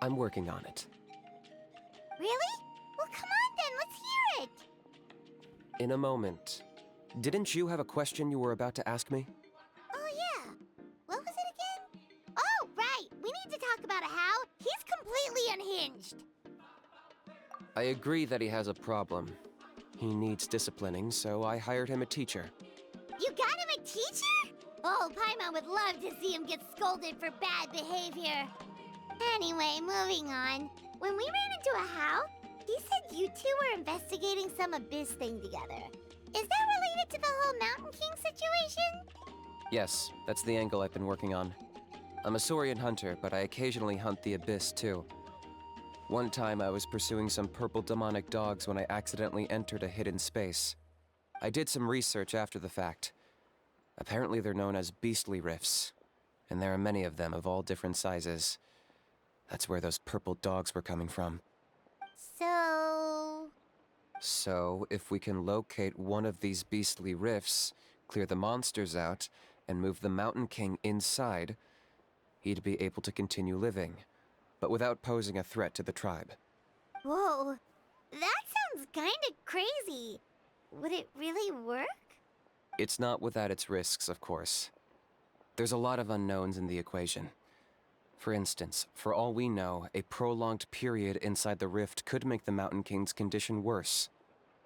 I'm working on it. Really? Well, come on then, let's hear it. In a moment. Didn't you have a question you were about to ask me? Oh, yeah. What was it again? Oh, right. We need to talk about How. He's completely unhinged. I agree that he has a problem. He needs disciplining, so I hired him a teacher. You got him a teacher? Oh, Paimon would love to see him get scolded for bad behavior. Anyway, moving on. When we ran into a How, he said you two were investigating some Abyss thing together. Is that related to the whole Mountain King situation? Yes, that's the angle I've been working on. I'm a Saurian hunter, but I occasionally hunt the Abyss too. One time I was pursuing some purple demonic dogs when I accidentally entered a hidden space. I did some research after the fact. Apparently they're known as beastly rifts, and there are many of them of all different sizes. That's where those purple dogs were coming from. So, if we can locate one of these beastly rifts, clear the monsters out, and move the Mountain King inside, he'd be able to continue living, but without posing a threat to the tribe. whoa, that sounds kinda crazy. Would it really work? It's not without its risks, of course. There's a lot of unknowns in the equation. For instance, for all we know, a prolonged period inside the rift could make the Mountain King's condition worse.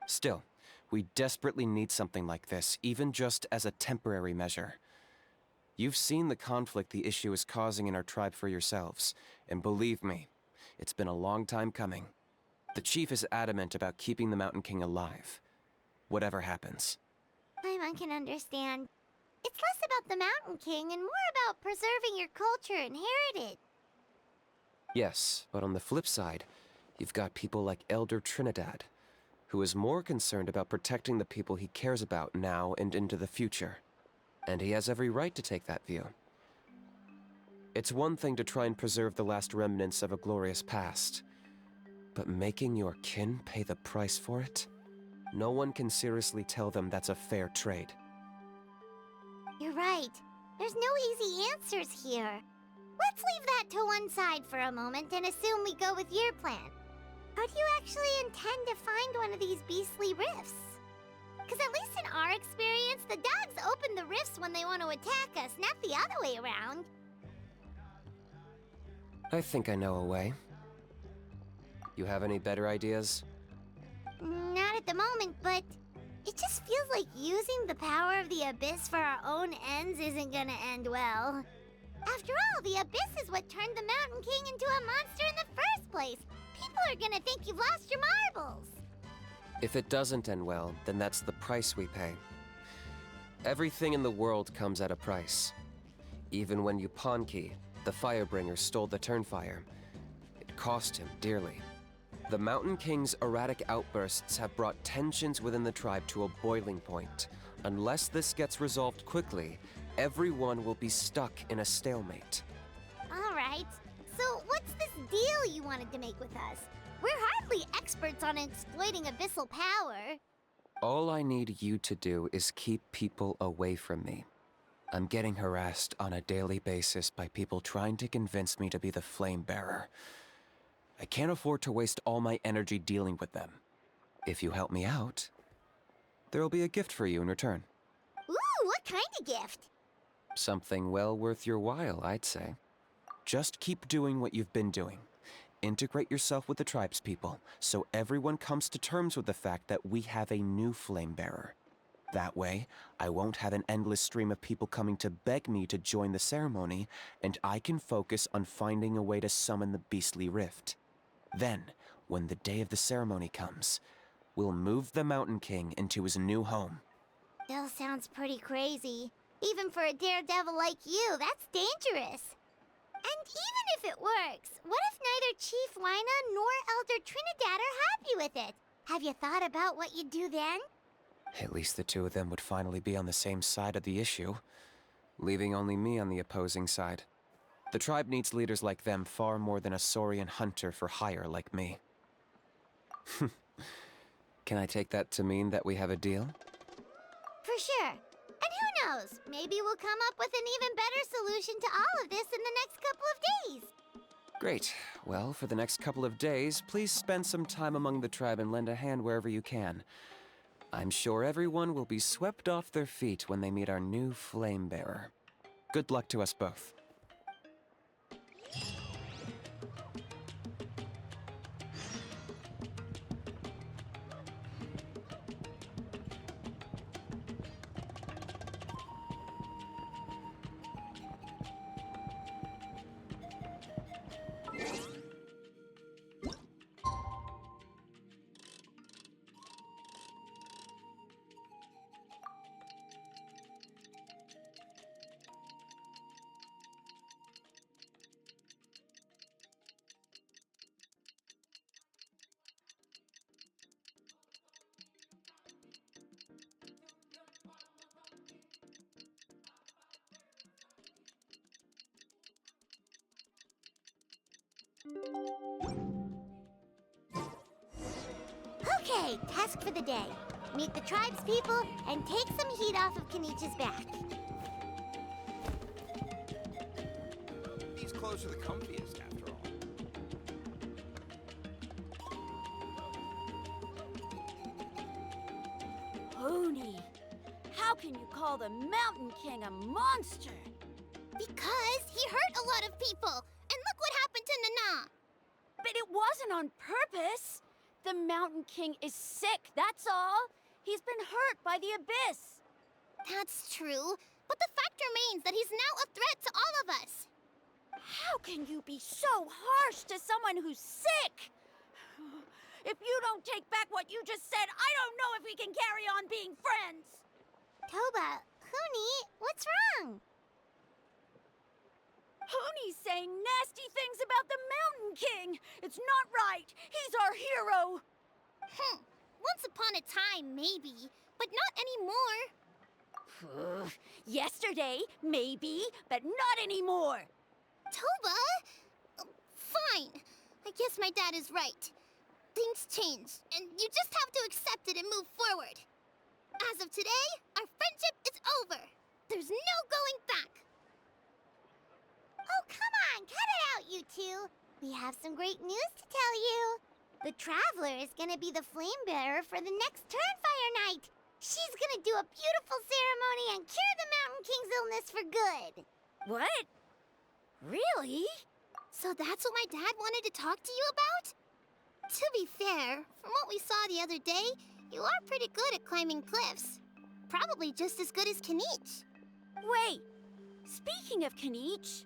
Still, we desperately need something like this, even just as a temporary measure. You've seen the conflict the issue is causing in our tribe for yourselves, and believe me, it's been a long time coming. The chief is adamant about keeping the Mountain King alive, whatever happens. Paimon can understand. It's less about the Mountain King and more about preserving your culture and heritage. Yes, but on the flip side, you've got people like Elder Trinidad, who is more concerned about protecting the people he cares about now and into the future. And he has every right to take that view. It's one thing to try and preserve the last remnants of a glorious past, but making your kin pay the price for it? No one can seriously tell them that's a fair trade. You're right. There's no easy answers here. Let's leave that to one side for a moment and assume we go with your plan. How do you actually intend to find one of these beastly rifts? Because at least in our experience, the dogs open the rifts when they want to attack us, not the other way around. I think I know a way. You have any better ideas? Not at the moment, but it just feels like using the power of the Abyss for our own ends isn't gonna end well. After all, the Abyss is what turned the Mountain King into a monster in the first place. People are gonna think you've lost your marbles. If it doesn't end well, then that's the price we pay. Everything in the world comes at a price. Even when YUPANAQUIS, the Firebringer, stole the Turnfire, it cost him dearly. The Mountain King's erratic outbursts have brought tensions within the tribe to a boiling point. Unless this gets resolved quickly, everyone will be stuck in a stalemate. All right, so what's this deal you wanted to make with us? We're hardly experts on exploiting abyssal power. All I need you to do is keep people away from me. I'm getting harassed on a daily basis by people trying to convince me to be the flame bearer. I can't afford to waste all my energy dealing with them. If you help me out, there'll be a gift for you in return. Ooh, what kind of gift? Something well worth your while, I'd say. Just keep doing what you've been doing. Integrate yourself with the tribespeople, so everyone comes to terms with the fact that we have a new flame bearer. That way, I won't have an endless stream of people coming to beg me to join the ceremony, and I can focus on finding a way to summon the beastly rift. Then, when the day of the ceremony comes, we'll move the Mountain King into his new home. Still sounds pretty crazy. Even for a daredevil like you, that's dangerous. And even if it works, what if neither Chief Wyna nor Elder Trinidad are happy with it? Have you thought about what you'd do then? At least the two of them would finally be on the same side of the issue, leaving only me on the opposing side. The tribe needs leaders like them far more than a Saurian hunter for hire like me. Can I take that to mean that we have a deal? For sure. And who knows, maybe we'll come up with an even better solution to all of this in the next couple of days. Great. Well, for the next couple of days, please spend some time among the tribe and lend a hand wherever you can. I'm sure everyone will be swept off their feet when they meet our new flame bearer. Good luck to us both. Okay, task for the day. Meet the tribe's people and take some heat off of Kenichi's back. These clothes are the comfiest, after all. Hoonie, how can you call the Mountain King a monster? Because he hurt a lot of people. And look what happened to Nana. But it wasn't on purpose. The Mountain King is sick, that's all. He's been hurt by the abyss. That's true, but the fact remains that he's now a threat to all of us. How can you be so harsh to someone who's sick? If you don't take back what you just said, I don't know if we can carry on being friends. Toba, Huni, what's wrong? Hoonie's saying nasty things about the Mountain King. It's not right. He's our hero. Once upon a time, maybe, but not anymore. Yesterday, maybe, but not anymore. Toba? Fine. I guess my dad is right. Things change, and you just have to accept it and move forward. As of today, our friendship is over. There's no going back. Oh, come on, cut it out, you two. We have some great news to tell you. The Traveler is gonna be the flame bearer for the next Turnfire night. She's gonna do a beautiful ceremony and cure the Mountain King's illness for good. What? Really? So that's what my dad wanted to talk to you about? To be fair, from what we saw the other day, you are pretty good at climbing cliffs. Probably just as good as Kanich. Wait, speaking of Kanich,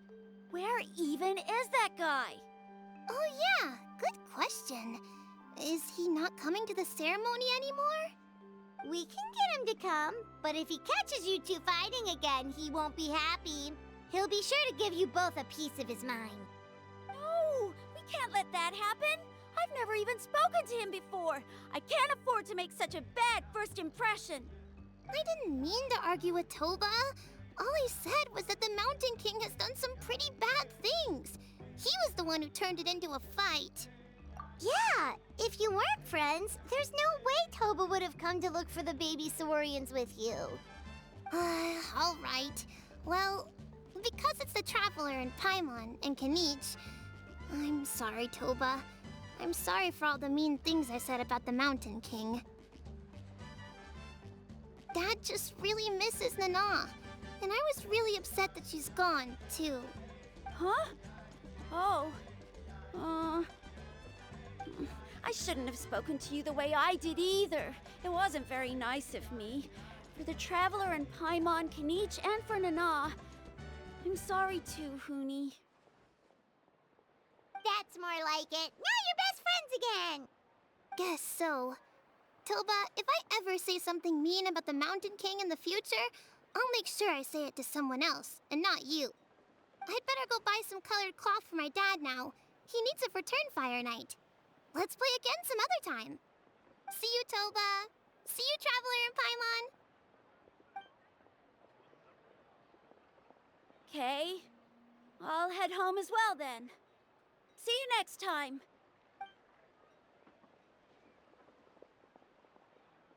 where even is that guy? Oh yeah, good question. Is he not coming to the ceremony anymore? We can get him to come, but if he catches you two fighting again, he won't be happy. He'll be sure to give you both a piece of his mind. No, we can't let that happen. I've never even spoken to him before. I can't afford to make such a bad first impression. I didn't mean to argue with Toba. All I said was that the Mountain King has done some pretty bad things. He was the one who turned it into a fight. Yeah, if you weren't friends, there's no way Toba would have come to look for the baby Saurians with you. All right. Well, because it's the Traveler and Paimon and Kanich, I'm sorry, Toba. I'm sorry for all the mean things I said about the Mountain King. Dad just really misses Nana. And I was really upset that she's gone, too. Huh? Oh. I shouldn't have spoken to you the way I did either. It wasn't very nice of me. For the Traveler and Paimon, Kanich, and for Nana. I'm sorry too, Huni. That's more like it. Now you're best friends again! Guess so. Toba, if I ever say something mean about the Mountain King in the future, I'll make sure I say it to someone else, and not you. I'd better go buy some colored cloth for my dad now. He needs it for Turnfire night. Let's play again some other time. See you, Toba. See you, Traveler and Paimon. Okay. I'll head home as well then. See you next time.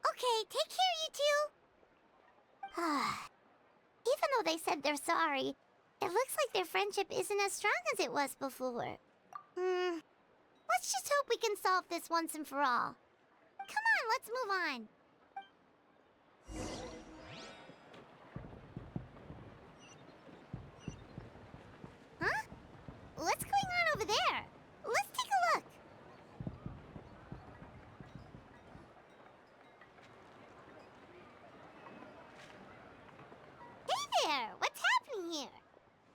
Okay, take care, you two. Even though they said they're sorry, it looks like their friendship isn't as strong as it was before. Let's just hope we can solve this once and for all. Come on, let's move on. Huh? What's going on over there? Let's take a look. Hey there! What's happening here?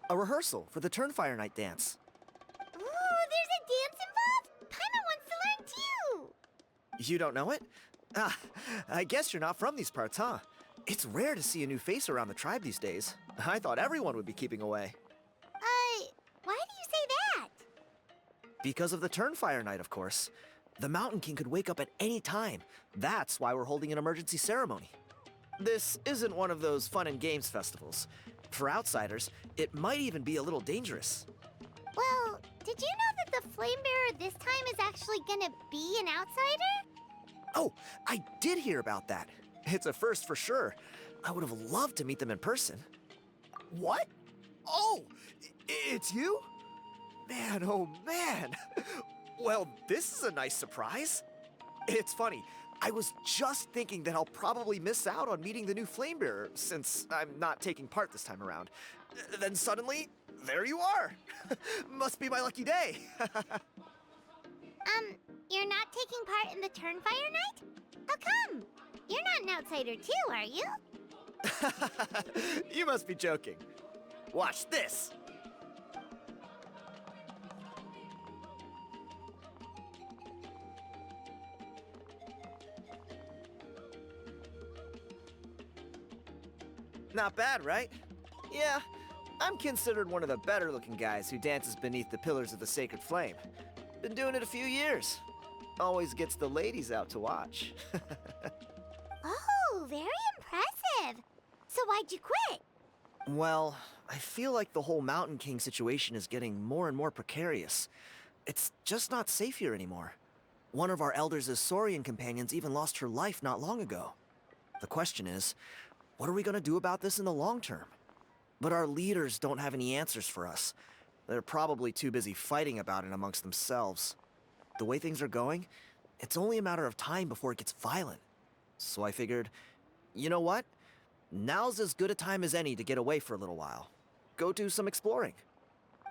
A rehearsal for the Turnfire Night dance. Ooh, there's a dance involved? Paimon wants to learn too! You don't know it? Ah, I guess you're not from these parts, huh? It's rare to see a new face around the tribe these days. I thought everyone would be keeping away. Why do you say that? Because of the Turnfire Night, of course. The Mountain King could wake up at any time. That's why we're holding an emergency ceremony. This isn't one of those fun and games festivals. For outsiders, it might even be a little dangerous. Well, did you know that the Flame Bearer this time is actually gonna be an outsider? Oh, I did hear about that. It's a first for sure. I would have loved to meet them in person. What? Oh, it's you? Man, oh man. Well, this is a nice surprise. It's funny, I was just thinking that I'll probably miss out on meeting the new Flame Bearer since I'm not taking part this time around. Then suddenly, there you are. Must be my lucky day. You're not taking part in the Turnfire night? How come? You're not an outsider too, are you? You must be joking. Watch this. Not bad, right? Yeah, I'm considered one of the better-looking guys who dances beneath the pillars of the sacred flame. Been doing it a few years. Always gets the ladies out to watch. Oh, very impressive. So why'd you quit? Well, I feel like the whole Mountain King situation is getting more and more precarious. It's just not safe here anymore. One of our elders' Saurian companions even lost her life not long ago. The question is, what are we gonna do about this in the long term? But our leaders don't have any answers for us. They're probably too busy fighting about it amongst themselves. The way things are going, it's only a matter of time before it gets violent. So I figured, you know what? Now's as good a time as any to get away for a little while. Go do some exploring.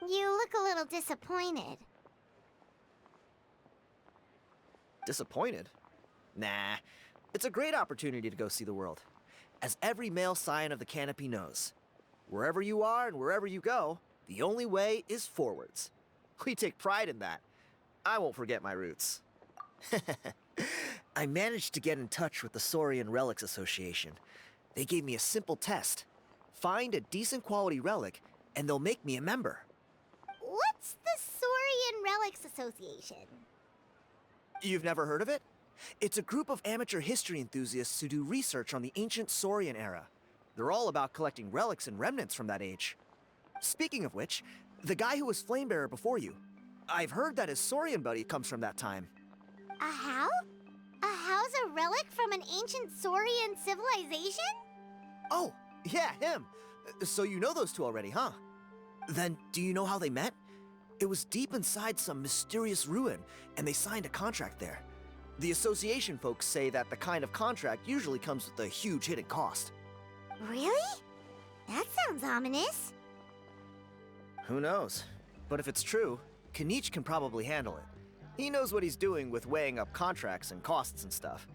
You look a little disappointed. Disappointed? Nah, it's a great opportunity to go see the world. As every male scion of the Canopy knows, wherever you are and wherever you go, the only way is forwards. We take pride in that. I won't forget my roots. I managed to get in touch with the Saurian Relics Association. They gave me a simple test. Find a decent quality relic, and they'll make me a member. What's the Saurian Relics Association? You've never heard of it? It's a group of amateur history enthusiasts who do research on the ancient Saurian era. They're all about collecting relics and remnants from that age. Speaking of which, the guy who was Flamebearer before you, I've heard that his Saurian buddy comes from that time. A how? A how's a relic from an ancient Saurian civilization? Oh, yeah, him. So you know those two already, huh? Then, do you know how they met? It was deep inside some mysterious ruin, and they signed a contract there. The association folks say that the kind of contract usually comes with a huge hidden cost. Really? That sounds ominous. Who knows? But if it's true, Kanich can probably handle it. He knows what he's doing with weighing up contracts and costs and stuff.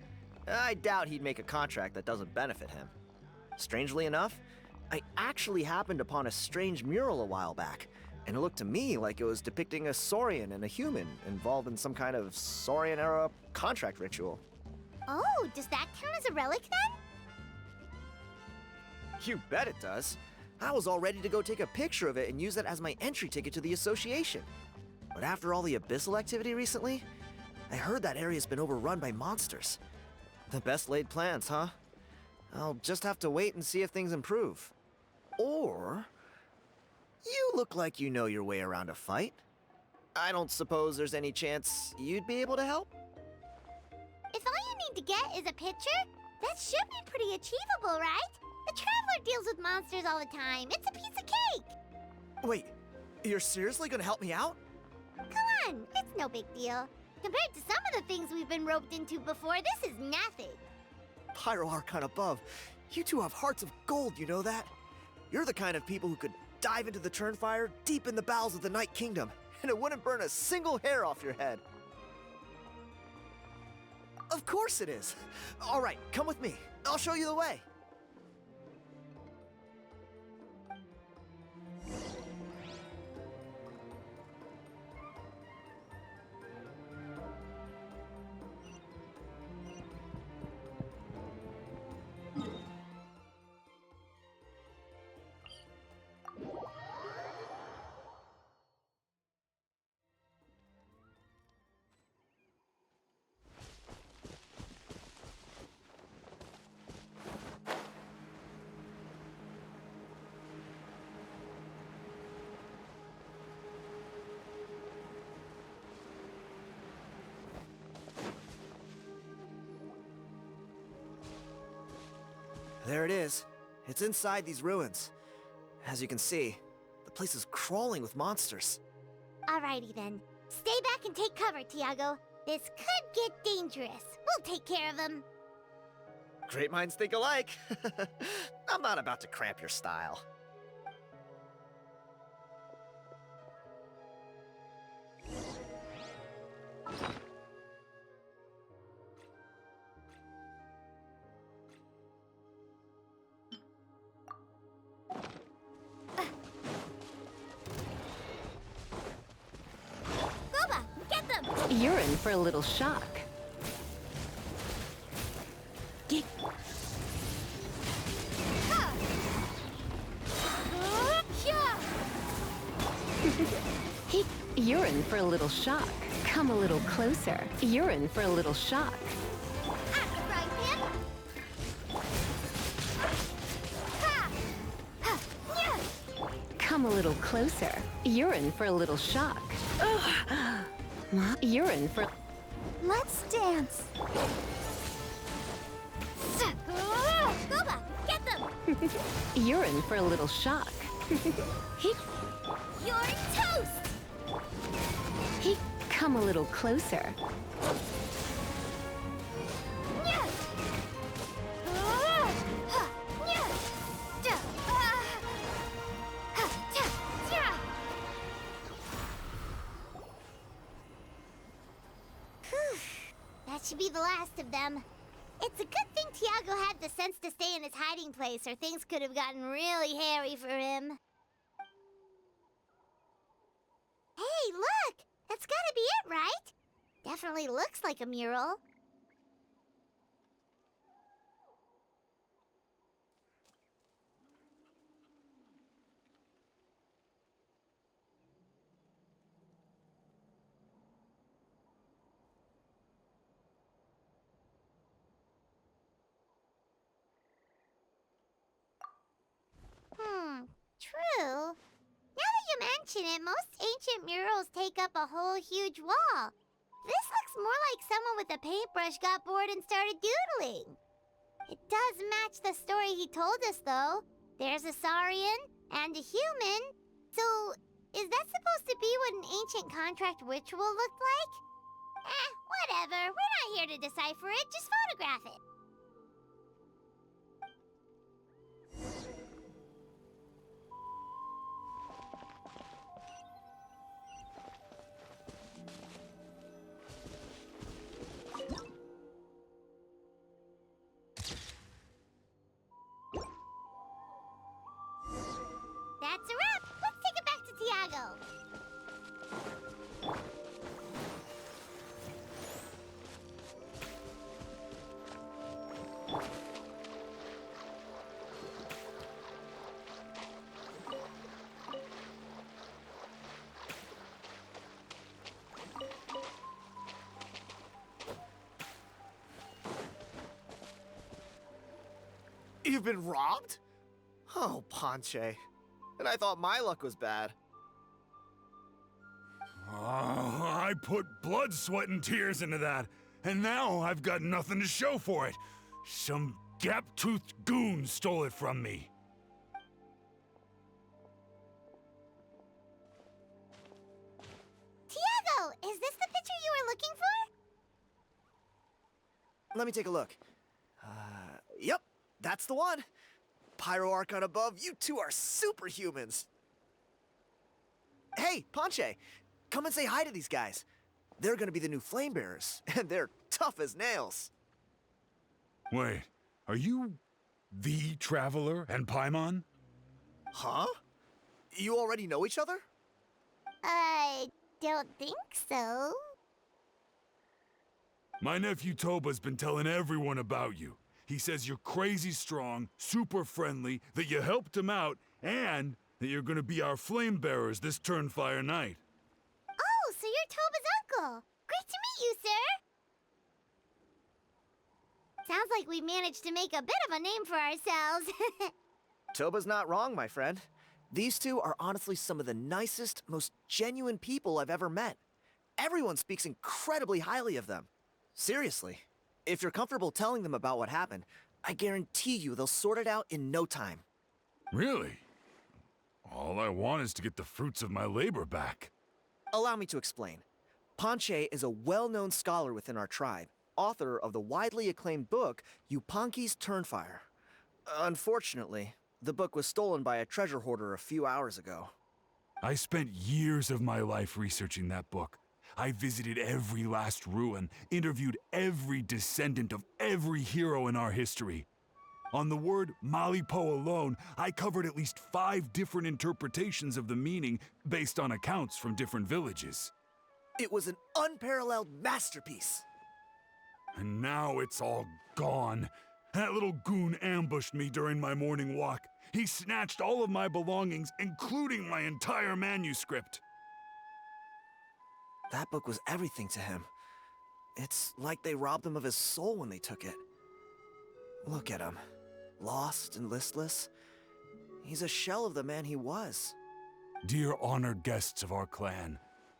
I doubt he'd make a contract that doesn't benefit him. Strangely enough, I actually happened upon a strange mural a while back, and it looked to me like it was depicting a Saurian and a human involved in some kind of Saurian-era contract ritual. Oh, does that count as a relic then? You bet it does. I was all ready to go take a picture of it and use it as my entry ticket to the association. But after all the abyssal activity recently, I heard that area's been overrun by monsters. The best laid plans, huh? I'll just have to wait and see if things improve. Or... you look like you know your way around a fight. I don't suppose there's any chance you'd be able to help? If all you need to get is a picture, that should be pretty achievable, right? The Traveler deals with monsters all the time. It's a piece of cake. Wait, you're seriously gonna help me out? Come on, it's no big deal. Compared to some of the things we've been roped into before, this is nothing. Pyro Archon above, you two have hearts of gold, you know that? You're the kind of people who could dive into the Turnfire deep in the bowels of the Night Kingdom, and it wouldn't burn a single hair off your head. Of course it is. All right, come with me. I'll show you the way. There it is. It's inside these ruins. As you can see, the place is crawling with monsters. Alrighty then. Stay back and take cover, Tiago. This could get dangerous. We'll take care of him. Great minds think alike. I'm not about to cramp your style. Boba, get them! You're in for a little shock. You're in for a little shock. Come a little closer. You're in for a little shock. At the frying pan! Ha! Ha! Yeah! Come a little closer. You're in for a little shock. You're in for... Let's dance. Boba, get them! You're in for a little shock. You're toast! Come a little closer. Yeah! Yeah! That should be the last of them. It's a good thing Tiago had the sense to stay in his hiding place, or things could have gotten really hairy for him. Hey, look! That's gotta be it, right? Definitely looks like a mural. True. Now that you mention it, most ancient murals take up a whole huge wall. This looks more like someone with a paintbrush got bored and started doodling. It does match the story he told us, though. There's a Saurian and a human. So, is that supposed to be what an ancient contract ritual looked like? Whatever. We're not here to decipher it. Just photograph it. That's a wrap! Let's take it back to Tiago! You've been robbed? Oh, Ponche. And I thought my luck was bad. I put blood, sweat, and tears into that, and now I've got nothing to show for it. Some gap-toothed goon stole it from me. Tiago, is this the picture you were looking for? Let me take a look. Yep, that's the one. Pyro Archon above, you two are superhumans. Hey, Ponche, come and say hi to these guys. They're gonna be the new flame bearers, and they're tough as nails. Wait, are you the Traveler and Paimon? Huh? You already know each other? I don't think so. My nephew Toba's been telling everyone about you. He says you're crazy strong, super friendly, that you helped him out, and that you're gonna be our flame bearers this Turnfire night. Oh, so you're Toba's uncle. Great to meet you, sir. Sounds like we managed to make a bit of a name for ourselves. Toba's not wrong, my friend. These two are honestly some of the nicest, most genuine people I've ever met. Everyone speaks incredibly highly of them. Seriously. If you're comfortable telling them about what happened, I guarantee you they'll sort it out in no time. Really? All I want is to get the fruits of my labor back. Allow me to explain. Ponche is a well-known scholar within our tribe, author of the widely acclaimed book, YUPANQUIS TURNFIRE. Unfortunately, the book was stolen by a treasure hoarder a few hours ago. I spent years of my life researching that book. I visited every last ruin, interviewed every descendant of every hero in our history. On the word Malipo alone, I covered at least 5 different interpretations of the meaning based on accounts from different villages. It was an unparalleled masterpiece. And now it's all gone. That little goon ambushed me during my morning walk. He snatched all of my belongings, including my entire manuscript. That book was everything to him. It's like they robbed him of his soul when they took it. Look at him. Lost and listless. He's a shell of the man he was. Dear honored guests of our clan,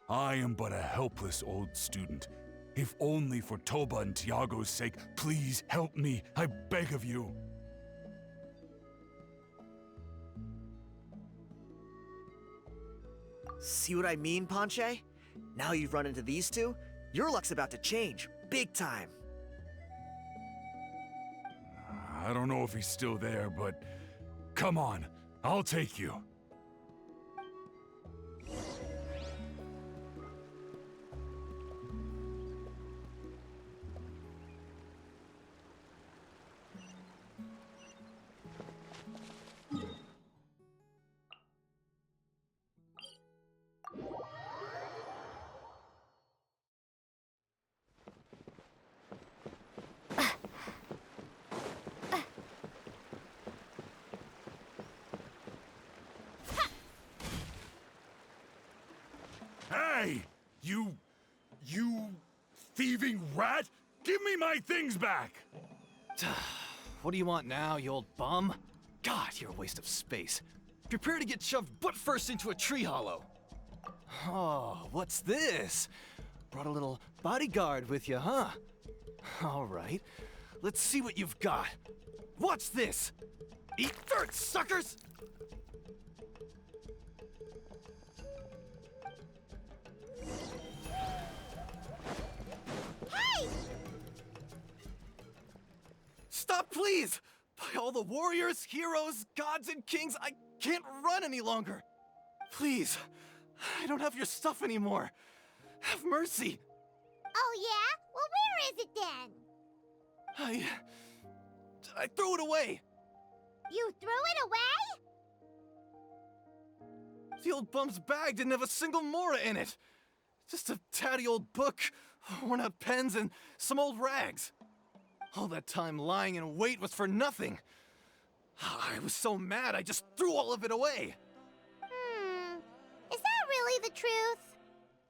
I am but a helpless old student. If only for Toba and Tiago's sake, please help me, I beg of you. See what I mean, Ponche? Now you've run into these two, your luck's about to change, big time. I don't know if he's still there, but come on, I'll take you. Hey! You thieving rat! Give me my things back! What do you want now, you old bum? God, you're a waste of space. Prepare to get shoved butt first into a tree hollow. Oh, what's this? Brought a little bodyguard with you, huh? All right, let's see what you've got. What's this? Eat dirt, suckers! Stop, please! By all the warriors, heroes, gods, and kings, I can't run any longer. Please, I don't have your stuff anymore. Have mercy. Oh, yeah? Well, where is it then? I threw it away. You threw it away? The old bum's bag didn't have a single mora in it. Just a tatty old book, worn out pens, and some old rags. All that time lying in wait was for nothing. I was so mad, I just threw all of it away. Is that really the truth?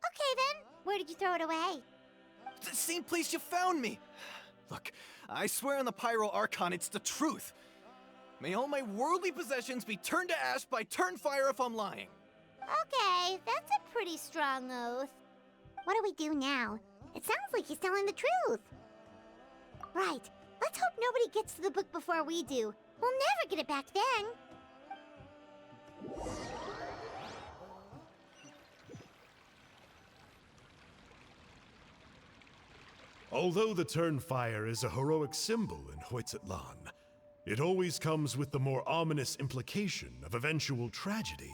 Okay then, where did you throw it away? The same place you found me. Look, I swear on the Pyro Archon it's the truth. May all my worldly possessions be turned to ash by Turnfire if I'm lying. Okay, that's a pretty strong oath. What do we do now? It sounds like he's telling the truth. Right. Let's hope nobody gets to the book before we do. We'll never get it back then. Although the Turnfire is a heroic symbol in Hoytzatlan, it always comes with the more ominous implication of eventual tragedy.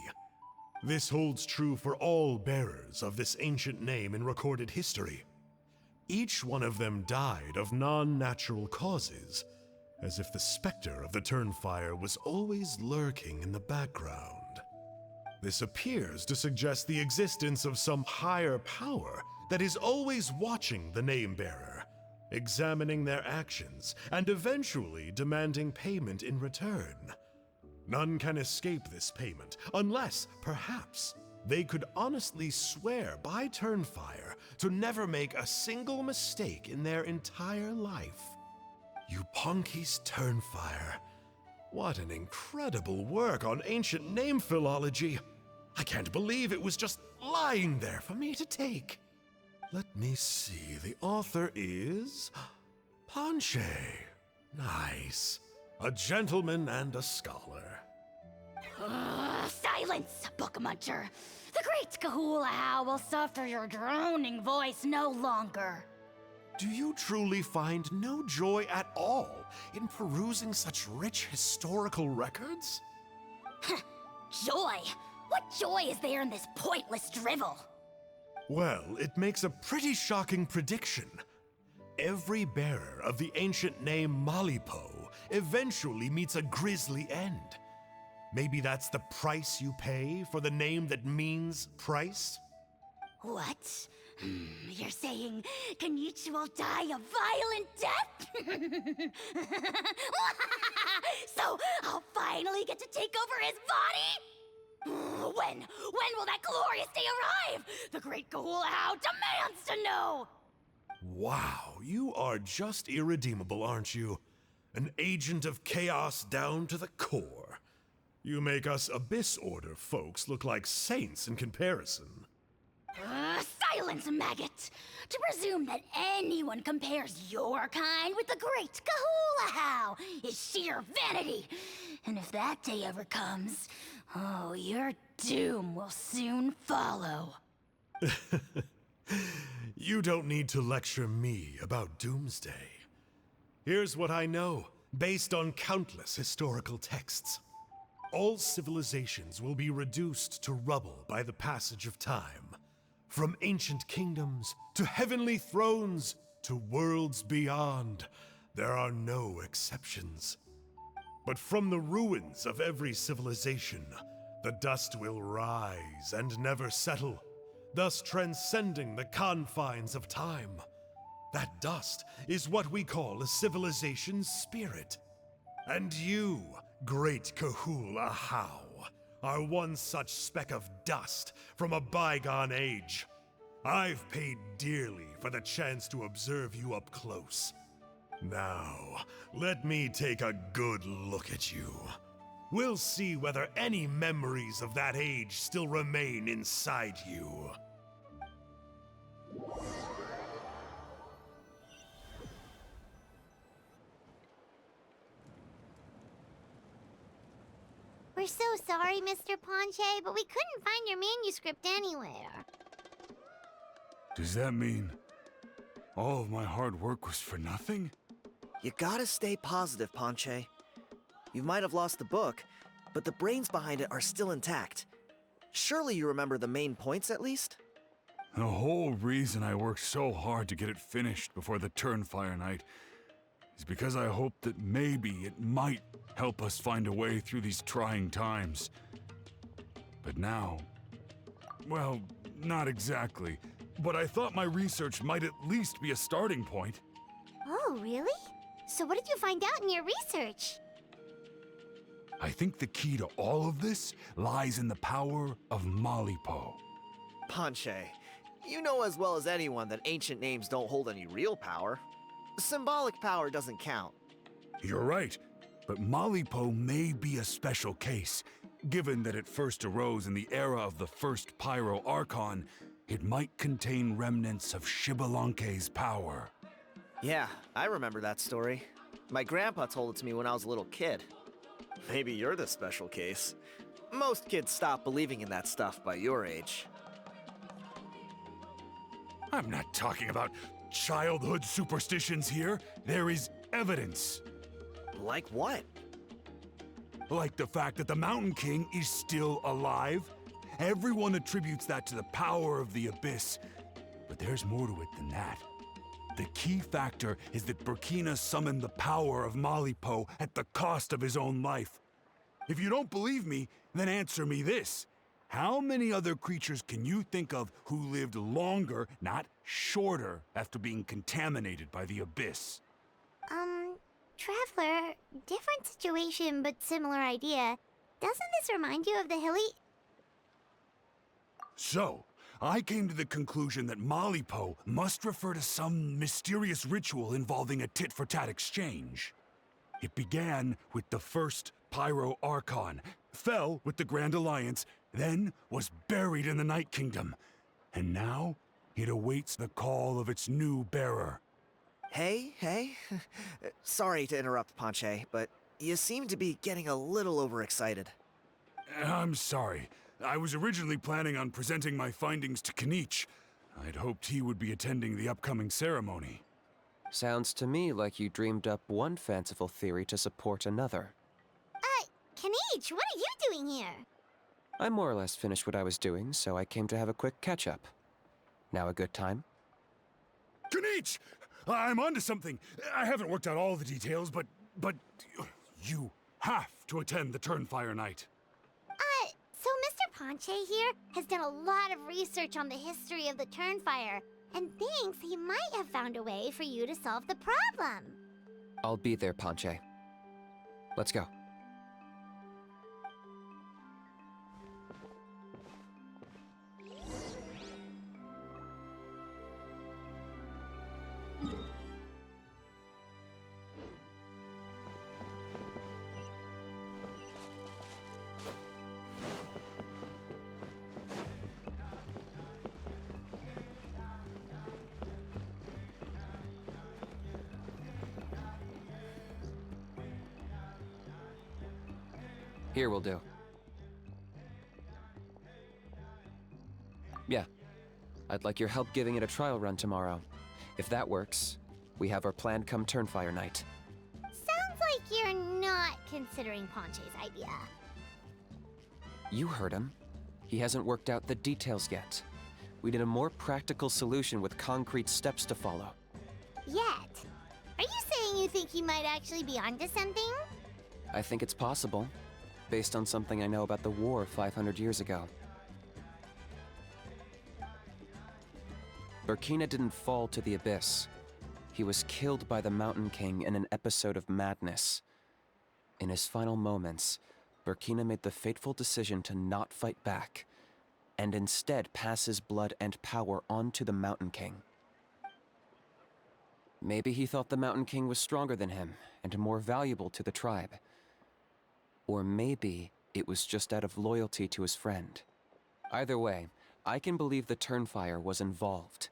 This holds true for all bearers of this ancient name in recorded history. Each one of them died of non-natural causes, as if the specter of the Turnfire was always lurking in the background. This appears to suggest the existence of some higher power that is always watching the name-bearer, examining their actions, and eventually demanding payment in return. None can escape this payment, unless, perhaps, they could honestly swear by Turnfire to never make a single mistake in their entire life. YUPANQUIS Turnfire. What an incredible work on ancient name philology. I can't believe it was just lying there for me to take. Let me see, the author is Ponche. Nice. A gentleman and a scholar. Silence, book muncher. The great Kahula will suffer your droning voice no longer. Do you truly find no joy at all in perusing such rich historical records? Joy? What joy is there in this pointless drivel? Well, it makes a pretty shocking prediction. Every bearer of the ancient name Malipo eventually meets a grisly end. Maybe that's the price you pay for the name that means price? What? You're saying Kenichi will die a violent death? So I'll finally get to take over his body? When will that glorious day arrive? The great Kahula demands to know! Wow, you are just irredeemable, aren't you? An agent of chaos down to the core. You make us Abyss Order folks look like saints in comparison. Silence, maggot! To presume that anyone compares your kind with the great Kahula is sheer vanity. And if that day ever comes, oh, your doom will soon follow. You don't need to lecture me about Doomsday. Here's what I know, based on countless historical texts. All civilizations will be reduced to rubble by the passage of time. From ancient kingdoms, to heavenly thrones, to worlds beyond, there are no exceptions. But from the ruins of every civilization, the dust will rise and never settle, thus transcending the confines of time. That dust is what we call a civilization's spirit. And you, great Kahula How, are one such speck of dust from a bygone age. I've paid dearly for the chance to observe you up close. Now, let me take a good look at you. We'll see whether any memories of that age still remain inside you. We're so sorry, Mr. Ponche, but we couldn't find your manuscript anywhere. Does that mean all of my hard work was for nothing? You gotta stay positive, Ponche. You might have lost the book, but the brains behind it are still intact. Surely you remember the main points at least? The whole reason I worked so hard to get it finished before the Turnfire night is because I hoped that maybe it might help us find a way through these trying times. But now, well, not exactly. But I thought my research might at least be a starting point. Oh, really? So what did you find out in your research? I think the key to all of this lies in the power of Malipo. Ponche, you know as well as anyone that ancient names don't hold any real power. Symbolic power doesn't count. You're right, but Malipo may be a special case. Given that it first arose in the era of the first Pyro Archon, it might contain remnants of Xbalanque's power. Yeah, I remember that story. My grandpa told it to me when I was a little kid. Maybe you're the special case. Most kids stop believing in that stuff by your age. I'm not talking about childhood superstitions here. There is evidence. Like what? Like the fact that the Mountain King is still alive. Everyone attributes that to the power of the Abyss. But there's more to it than that. The key factor is that Burkina summoned the power of Malipo at the cost of his own life. If you don't believe me, then answer me this. How many other creatures can you think of who lived longer, not shorter, after being contaminated by the Abyss? Traveler, different situation but similar idea. Doesn't this remind you of the hilly... So, I came to the conclusion that Malipo must refer to some mysterious ritual involving a tit-for-tat exchange. It began with the first Pyro Archon, fell with the Grand Alliance, then was buried in the Night Kingdom. And now, it awaits the call of its new bearer. Hey. Sorry to interrupt, Panche, but you seem to be getting a little overexcited. I'm sorry. I was originally planning on presenting my findings to Kinich. I'd hoped he would be attending the upcoming ceremony. Sounds to me like you dreamed up one fanciful theory to support another. Kinich, what are you doing here? I more or less finished what I was doing, so I came to have a quick catch-up. Now a good time? Kinich! I'm onto something. I haven't worked out all the details, but you have to attend the Turnfire night. So Mr. Panche here has done a lot of research on the history of the Turnfire, and thinks he might have found a way for you to solve the problem. I'll be there, Panche. Let's go. Here will do. Yeah. I'd like your help giving it a trial run tomorrow. If that works, we have our plan come Turnfire night. Sounds like you're not considering Panche's idea. You heard him. He hasn't worked out the details yet. We need a more practical solution with concrete steps to follow. Yet? Are you saying you think he might actually be onto something? I think it's possible, based on something I know about the war 500 years ago. Burkina didn't fall to the abyss. He was killed by the Mountain King in an episode of madness. In his final moments, Burkina made the fateful decision to not fight back, and instead pass his blood and power on to the Mountain King. Maybe he thought the Mountain King was stronger than him, and more valuable to the tribe. Or maybe it was just out of loyalty to his friend. Either way, I can believe the Turnfire was involved.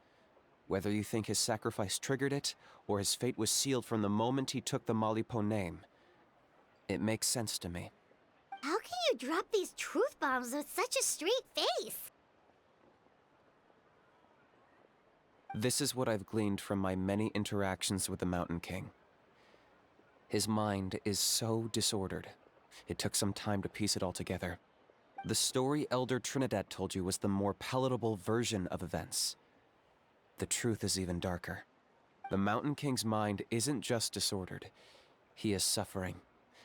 Whether you think his sacrifice triggered it, or his fate was sealed from the moment he took the Malipo name, it makes sense to me. How can you drop these truth bombs with such a straight face? This is what I've gleaned from my many interactions with the Mountain King. His mind is so disordered. It took some time to piece it all together. The story Elder Trinidad told you was the more palatable version of events. The truth is even darker. The Mountain King's mind isn't just disordered. He is suffering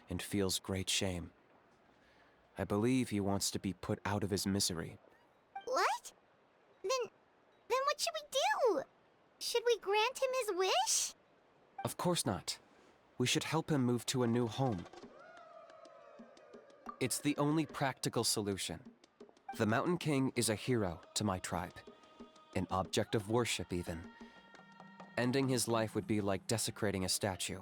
and feels great shame. I believe he wants to be put out of his misery. What? Then what should we do? Should we grant him his wish? Of course not. We should help him move to a new home. It's the only practical solution. The Mountain King is a hero to my tribe. An object of worship, even. Ending his life would be like desecrating a statue.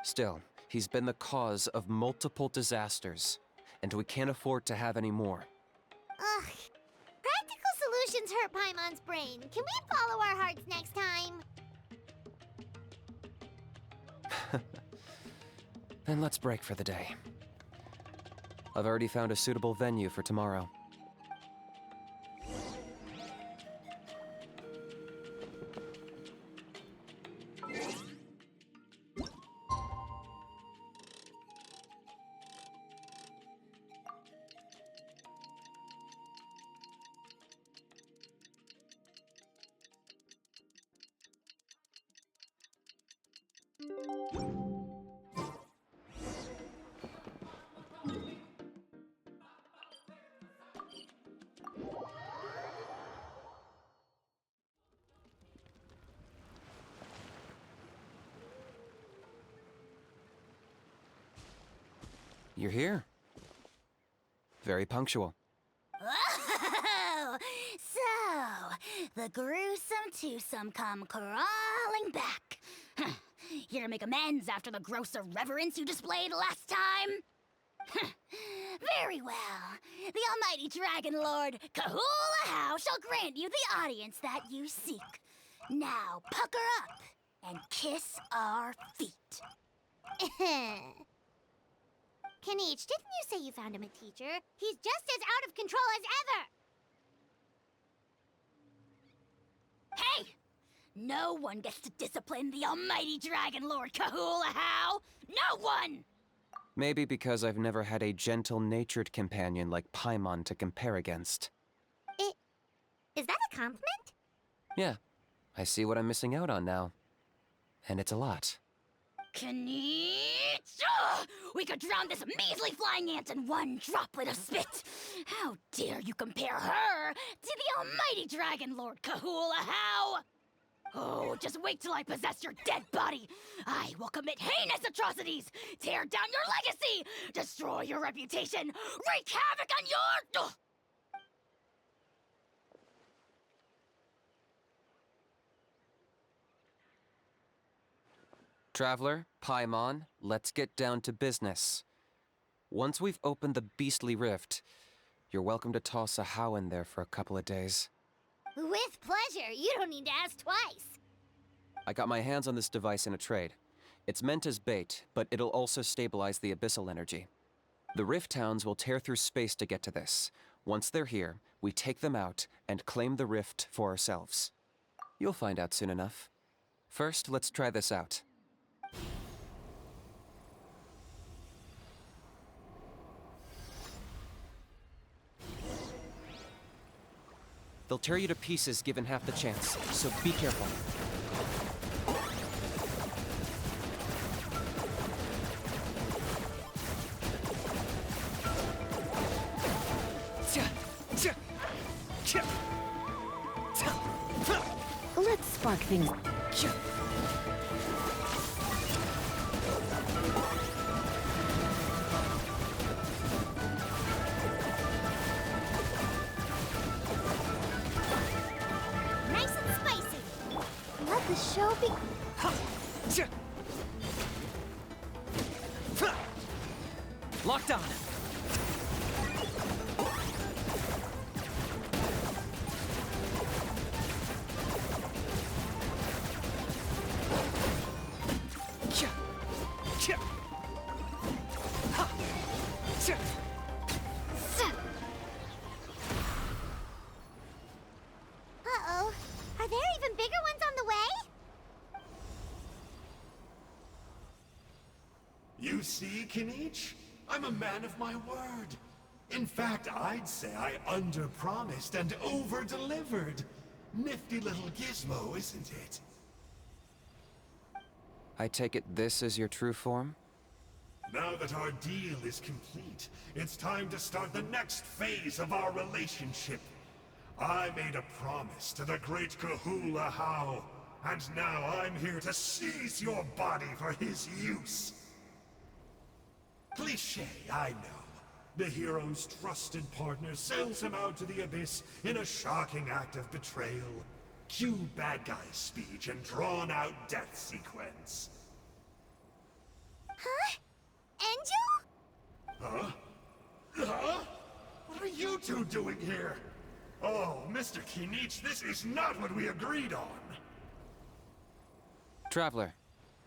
Still, he's been the cause of multiple disasters, and we can't afford to have any more. Ugh. Practical solutions hurt Paimon's brain. Can we follow our hearts next time? Then let's break for the day. I've already found a suitable venue for tomorrow. You're here. Very punctual. Oh, so the gruesome twosome come crawling back. Here to make amends after the gross irreverence you displayed last time? Very well. The almighty Dragon Lord Kahula How shall grant you the audience that you seek. Now pucker up and kiss our feet. Kanich, didn't you say you found him a teacher? He's just as out of control as ever! Hey! No one gets to discipline the almighty Dragon Lord Kahula-How! No one! Maybe because I've never had a gentle-natured companion like Paimon to compare against. Is that a compliment? Yeah, I see what I'm missing out on now. And it's a lot. Kanich! Ugh! We could drown this measly flying ant in one droplet of spit! How dare you compare her to the almighty Dragon Lord Kahula-How! Oh, just wait till I possess your dead body! I will commit heinous atrocities! Tear down your legacy! Destroy your reputation! Wreak havoc on your... Ugh! Traveler, Paimon, let's get down to business. Once we've opened the beastly rift, you're welcome to toss a how in there for a couple of days. With pleasure. You don't need to ask twice. I got my hands on this device in a trade. It's meant as bait, but it'll also stabilize the abyssal energy. The rift towns will tear through space to get to this. Once they're here, we take them out and claim the rift for ourselves. You'll find out soon enough. First, let's try this out. They'll tear you to pieces given half the chance, so be careful. Let's spark things. Nice and spicy. Let the show be... Locked on! Uh-oh. Are there even bigger ones on the way? You see, Kanich? I'm a man of my word. In fact, I'd say I under-promised and over-delivered. Nifty little gizmo, isn't it? I take it this is your true form? Now that our deal is complete, it's time to start the next phase of our relationship. I made a promise to the great Kahula-How, and now I'm here to seize your body for his use. Cliché, I know. The hero's trusted partner sells him out to the abyss in a shocking act of betrayal. Cue bad guy speech and drawn-out death sequence. Huh? Angel? Huh? Huh? What are you two doing here? Oh, Mr. Kinich, this is not what we agreed on. Traveler,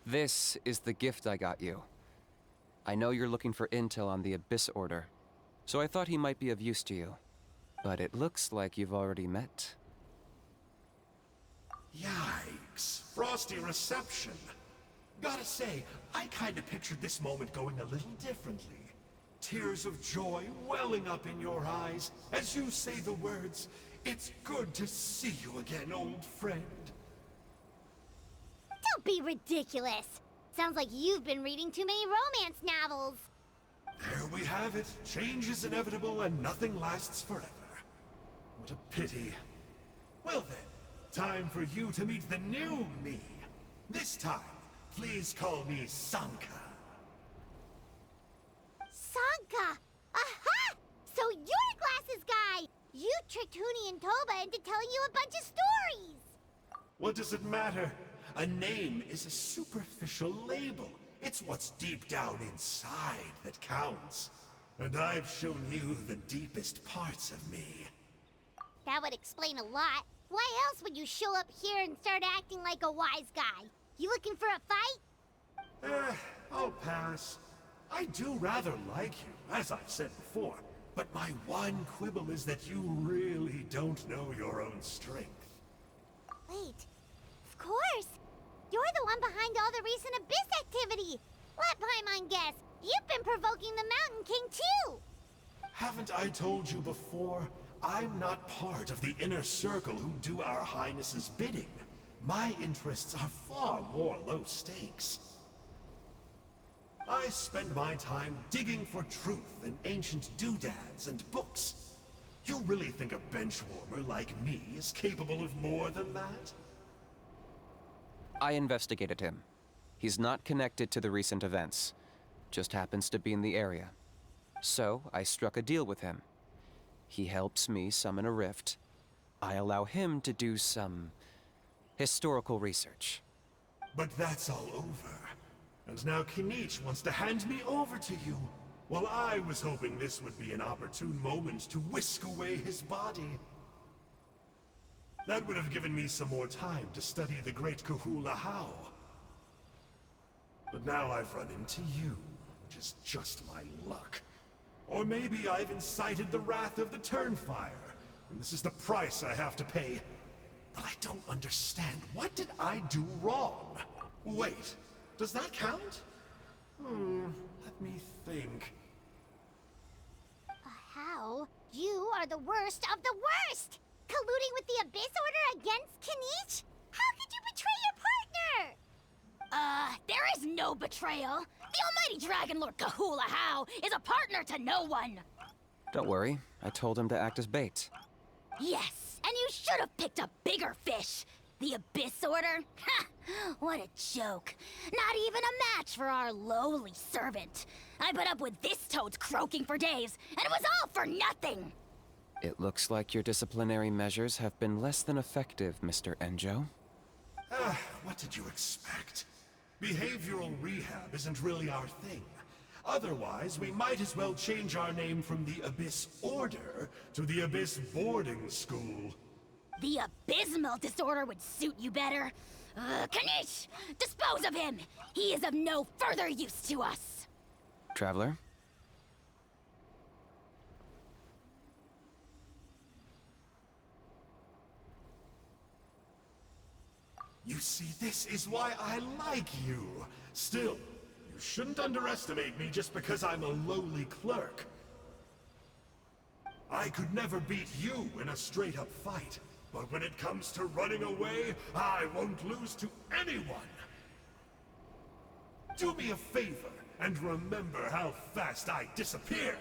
this is the gift I got you. I know you're looking for intel on the Abyss Order, so I thought he might be of use to you. But it looks like you've already met. Yikes. Frosty reception. Gotta say, I kinda pictured this moment going a little differently. Tears of joy welling up in your eyes as you say the words, "It's good to see you again, old friend." Don't be ridiculous. Sounds like you've been reading too many romance novels. There we have it. Change is inevitable and nothing lasts forever. What a pity. Well then, time for you to meet the new me. This time, please call me Sanka. Sanka! Aha! So you're Glasses Guy! You tricked Huni and Toba into telling you a bunch of stories! What does it matter? A name is a superficial label. It's what's deep down inside that counts. And I've shown you the deepest parts of me. That would explain a lot. Why else would you show up here and start acting like a wise guy? You looking for a fight? I'll pass. I do rather like you, as I've said before, but my one quibble is that you really don't know your own strength. Wait, of course! You're the one behind all the recent Abyss activity! Let Paimon guess, you've been provoking the Mountain King too! Haven't I told you before? I'm not part of the inner circle who do our Highness's bidding. My interests are far more low stakes. I spend my time digging for truth in ancient doodads and books. You really think a benchwarmer like me is capable of more than that? I investigated him. He's not connected to the recent events. Just happens to be in the area. So, I struck a deal with him. He helps me summon a rift. I allow him to do some historical research. But that's all over. And now Kinich wants to hand me over to you. Well, I was hoping this would be an opportune moment to whisk away his body. That would have given me some more time to study the great Kahula How. But now I've run into you, which is just my luck. Or maybe I've incited the wrath of the Turnfire, and this is the price I have to pay. But I don't understand. What did I do wrong? Wait, does that count? Let me think. How? You are the worst of the worst! Colluding with the Abyss Order against Kinich? How could you betray your partner? There is no betrayal. The almighty Dragon Lord Kahula How is a partner to no one. Don't worry, I told him to act as bait. Yes, and you should have picked a bigger fish. The Abyss Order? Ha! What a joke. Not even a match for our lowly servant. I put up with this toad's croaking for days, and it was all for nothing. It looks like your disciplinary measures have been less than effective, Mr. Enjo. What did you expect? Behavioral rehab isn't really our thing. Otherwise, we might as well change our name from the Abyss Order to the Abyss Boarding School. The abysmal disorder would suit you better. Kanish! Dispose of him! He is of no further use to us! Traveler? You see, this is why I like you. Still, you shouldn't underestimate me just because I'm a lowly clerk. I could never beat you in a straight-up fight, but when it comes to running away, I won't lose to anyone. Do me a favor and remember how fast I disappear.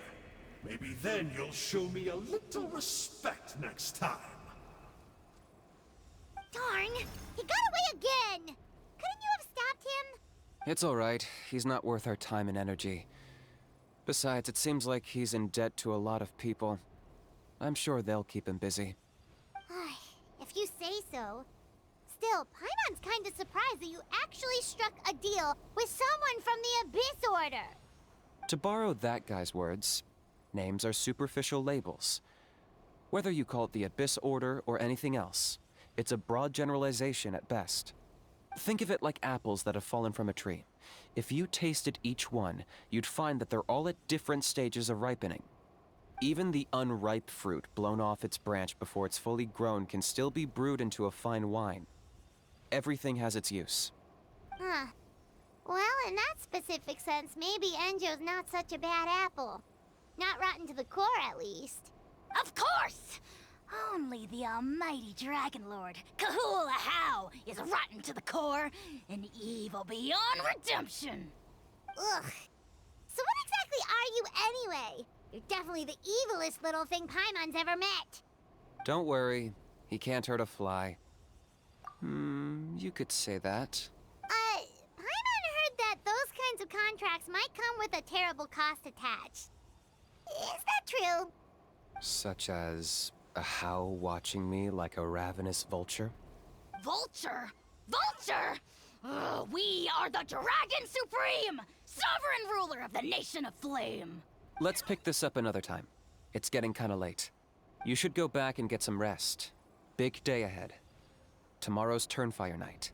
Maybe then you'll show me a little respect next time. Darn! He got away again! Couldn't you have stopped him? It's all right. He's not worth our time and energy. Besides, it seems like he's in debt to a lot of people. I'm sure they'll keep him busy. If you say so. Still, Paimon's kinda surprised that you actually struck a deal with someone from the Abyss Order. To borrow that guy's words, names are superficial labels. Whether you call it the Abyss Order or anything else, it's a broad generalization at best. Think of it like apples that have fallen from a tree. If you tasted each one, you'd find that they're all at different stages of ripening. Even the unripe fruit blown off its branch before it's fully grown can still be brewed into a fine wine. Everything has its use. Huh. Well, in that specific sense, maybe Enjo's not such a bad apple. Not rotten to the core, at least. Of course! Only the almighty Dragon Lord, Kahula How, is rotten to the core and evil beyond redemption. Ugh. So what exactly are you anyway? You're definitely the evilest little thing Paimon's ever met. Don't worry, he can't hurt a fly. You could say that. Paimon heard that those kinds of contracts might come with a terrible cost attached. Is that true? Such as a how watching me like a ravenous vulture? Vulture? Vulture? We are the Dragon Supreme, sovereign ruler of the Nation of Flame. Let's pick this up another time. It's getting kinda late. You should go back and get some rest. Big day ahead. Tomorrow's Turnfire night.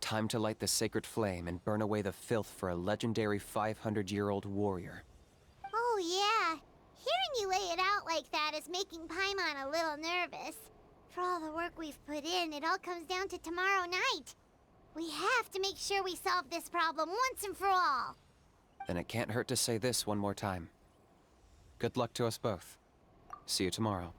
Time to light the sacred flame and burn away the filth for a legendary 500-year-old warrior. Oh yeah. Hearing you lay it out like that is making Paimon a little nervous. For all the work we've put in, it all comes down to tomorrow night. We have to make sure we solve this problem once and for all. Then it can't hurt to say this one more time. Good luck to us both. See you tomorrow.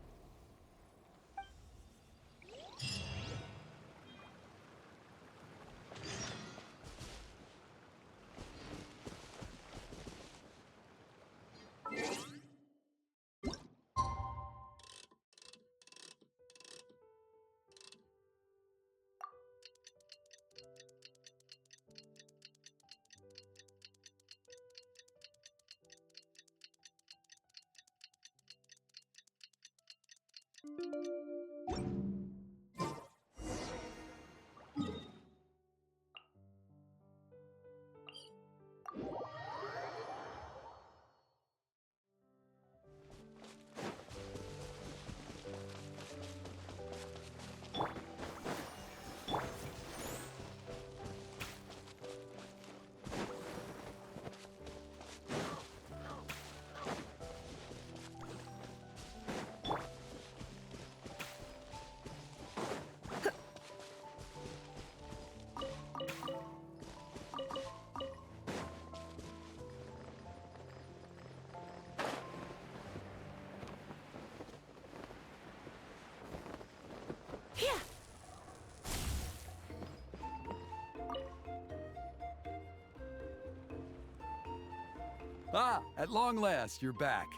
Ah, at long last, you're back.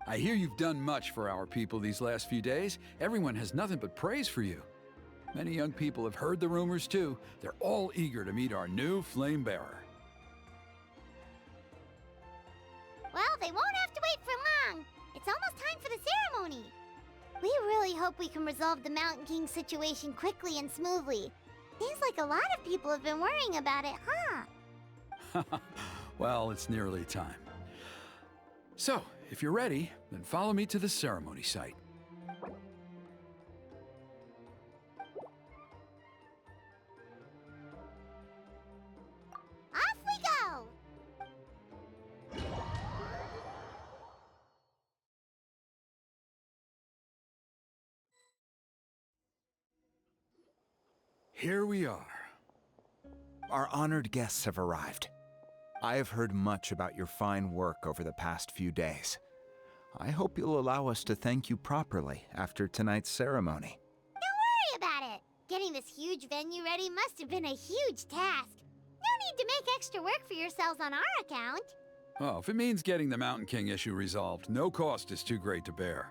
I hear you've done much for our people these last few days. Everyone has nothing but praise for you. Many young people have heard the rumors too. They're all eager to meet our new flame bearer. Well, they won't have to wait for long. It's almost time for the ceremony. We really hope we can resolve the Mountain King situation quickly and smoothly. Seems like a lot of people have been worrying about it, huh? Well, it's nearly time. So, if you're ready, then follow me to the ceremony site. Off we go! Here we are. Our honored guests have arrived. I have heard much about your fine work over the past few days. I hope you'll allow us to thank you properly after tonight's ceremony. Don't worry about it. Getting this huge venue ready must have been a huge task. No need to make extra work for yourselves on our account. Oh, if it means getting the Mountain King issue resolved, no cost is too great to bear.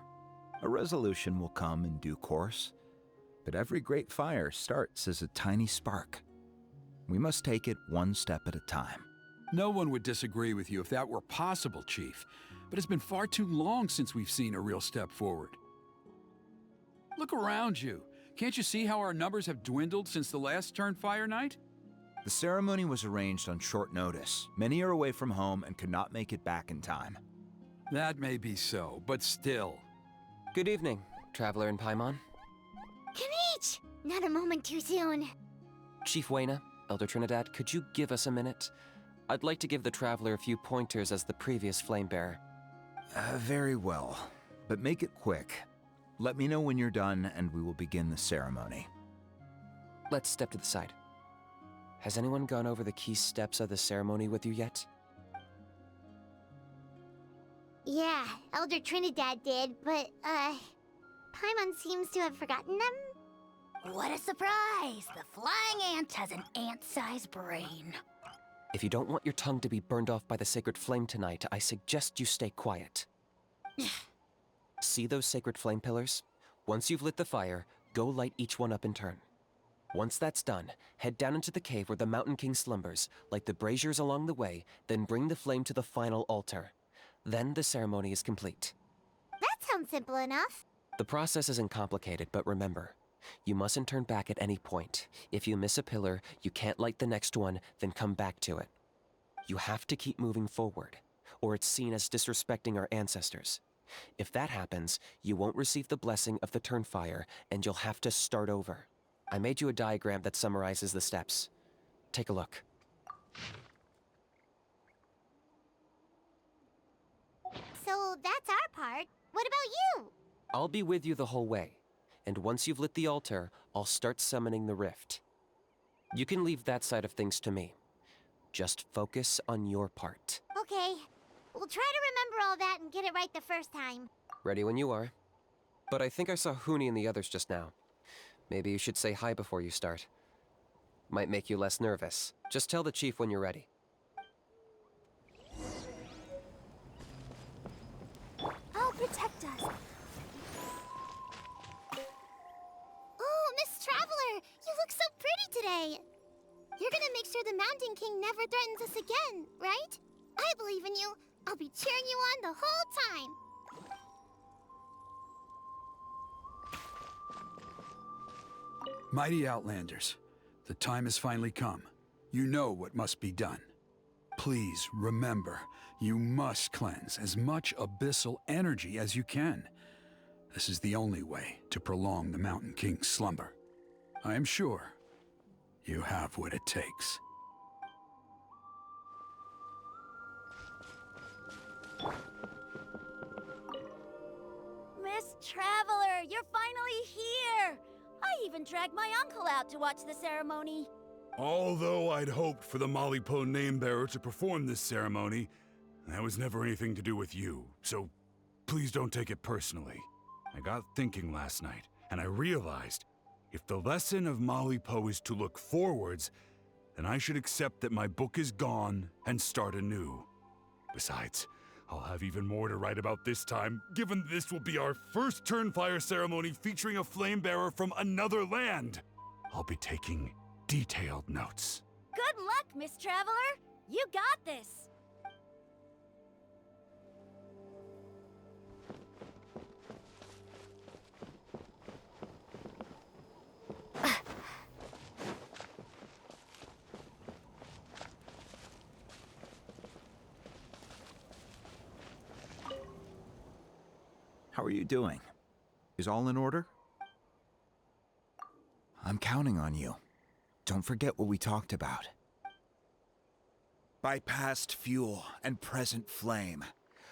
A resolution will come in due course, but every great fire starts as a tiny spark. We must take it one step at a time. No one would disagree with you if that were possible, Chief, but it's been far too long since we've seen a real step forward. Look around you. Can't you see how our numbers have dwindled since the last TURNFIRE night? The ceremony was arranged on short notice. Many are away from home and could not make it back in time. That may be so, but still. Good evening, Traveler in Paimon. Kanich! Not a moment too soon. Chief Wayna, Elder Trinidad, could you give us a minute? I'd like to give the Traveler a few pointers as the previous flame bearer. Very well, but make it quick. Let me know when you're done and we will begin the ceremony. Let's step to the side. Has anyone gone over the key steps of the ceremony with you yet? Yeah, Elder Trinidad did, but, Paimon seems to have forgotten them? What a surprise! The flying ant has an ant-sized brain. If you don't want your tongue to be burned off by the sacred flame tonight, I suggest you stay quiet. See those sacred flame pillars? Once you've lit the fire, go light each one up in turn. Once that's done, head down into the cave where the Mountain King slumbers, light the braziers along the way, then bring the flame to the final altar. Then the ceremony is complete. That sounds simple enough. The process isn't complicated, but remember, you mustn't turn back at any point. If you miss a pillar, you can't light the next one, then come back to it. You have to keep moving forward, or it's seen as disrespecting our ancestors. If that happens, you won't receive the blessing of the TURNFIRE, and you'll have to start over. I made you a diagram that summarizes the steps. take a look. So that's our part. What about you? I'll be with you the whole way, and once you've lit the altar, I'll start summoning the rift. You can leave that side of things to me. Just focus on your part. Okay. We'll try to remember all that and get it right the first time. Ready when you are. But I think I saw Huni and the others just now. Maybe you should say hi before you start. Might make you less nervous. Just tell the chief when you're ready. I'll protect us. Oh, Miss Traveler! You look so pretty today! You're gonna make sure the Mountain King never threatens us again, right? I believe in you. I'll be cheering you on the whole time. Mighty Outlanders, the time has finally come. You know what must be done. Please remember, you must cleanse as much abyssal energy as you can. This is the only way to prolong the Mountain King's slumber. I am sure you have what it takes. Miss Traveler, you're finally here! I even dragged my uncle out to watch the ceremony. Although I'd hoped for the Malipo name-bearer to perform this ceremony, that was never anything to do with you, so please don't take it personally. I got thinking last night, and I realized if the lesson of Malipo is to look forwards, then I should accept that my book is gone and start anew. Besides, I'll have even more to write about this time, given this will be our first Turnfire ceremony featuring a flame-bearer from another land. I'll be taking detailed notes. Good luck, Miss Traveler! You got this! How are you doing? Is all in order? I'm counting on you. Don't forget what we talked about. By past fuel and present flame,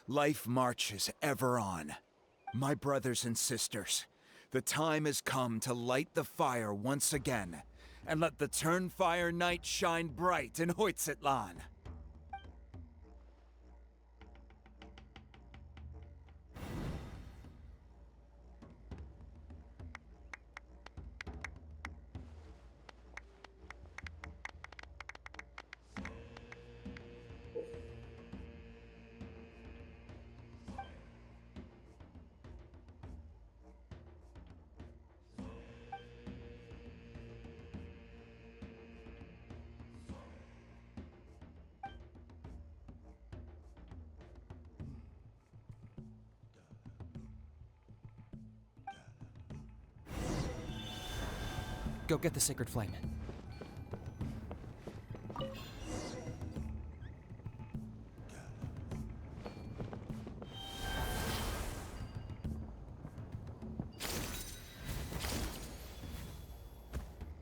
life marches ever on. My brothers and sisters, the time has come to light the fire once again, and let the Turnfire night shine bright in Hoytzitlan. Go get the sacred flame.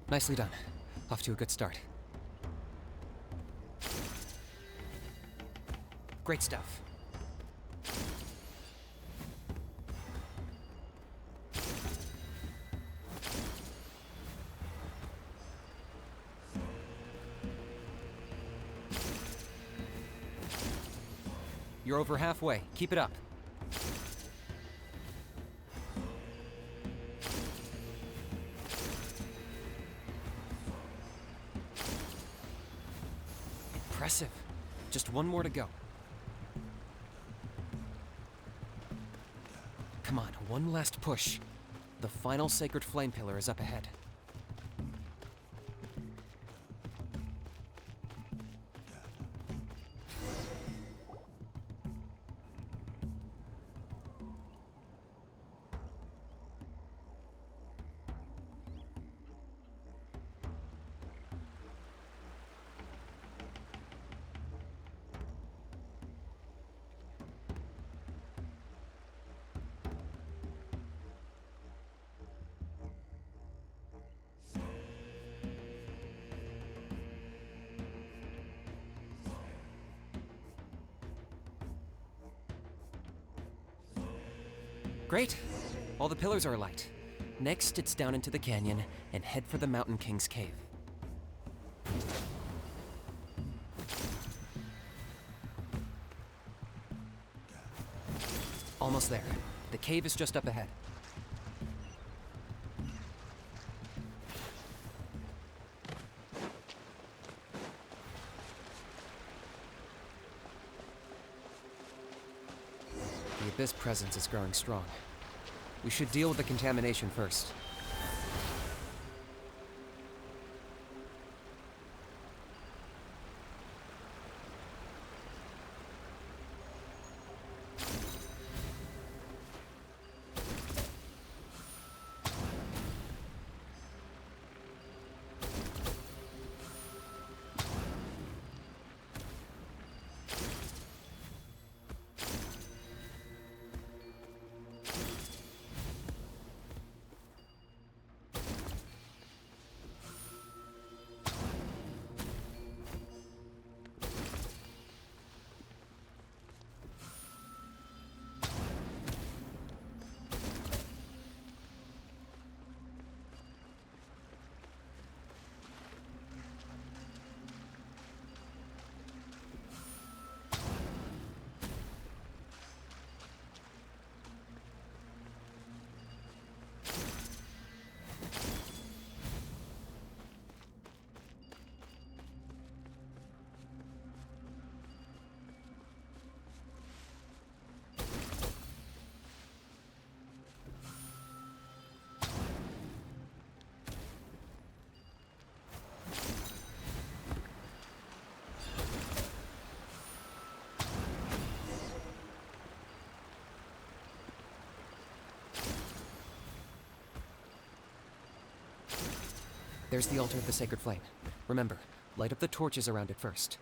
Nicely done. Off to a good start. Great stuff. You're over halfway. Keep it up. Impressive. Just one more to go. Come on, one last push. The final sacred flame pillar is up ahead. Great. All the pillars are alight. Next, it's down into the canyon and head for the Mountain King's cave. Almost there. The cave is just up ahead. The Abyss presence is growing strong. We should deal with the contamination first. There's the altar of the Sacred Flame. Remember, light up the torches around it first.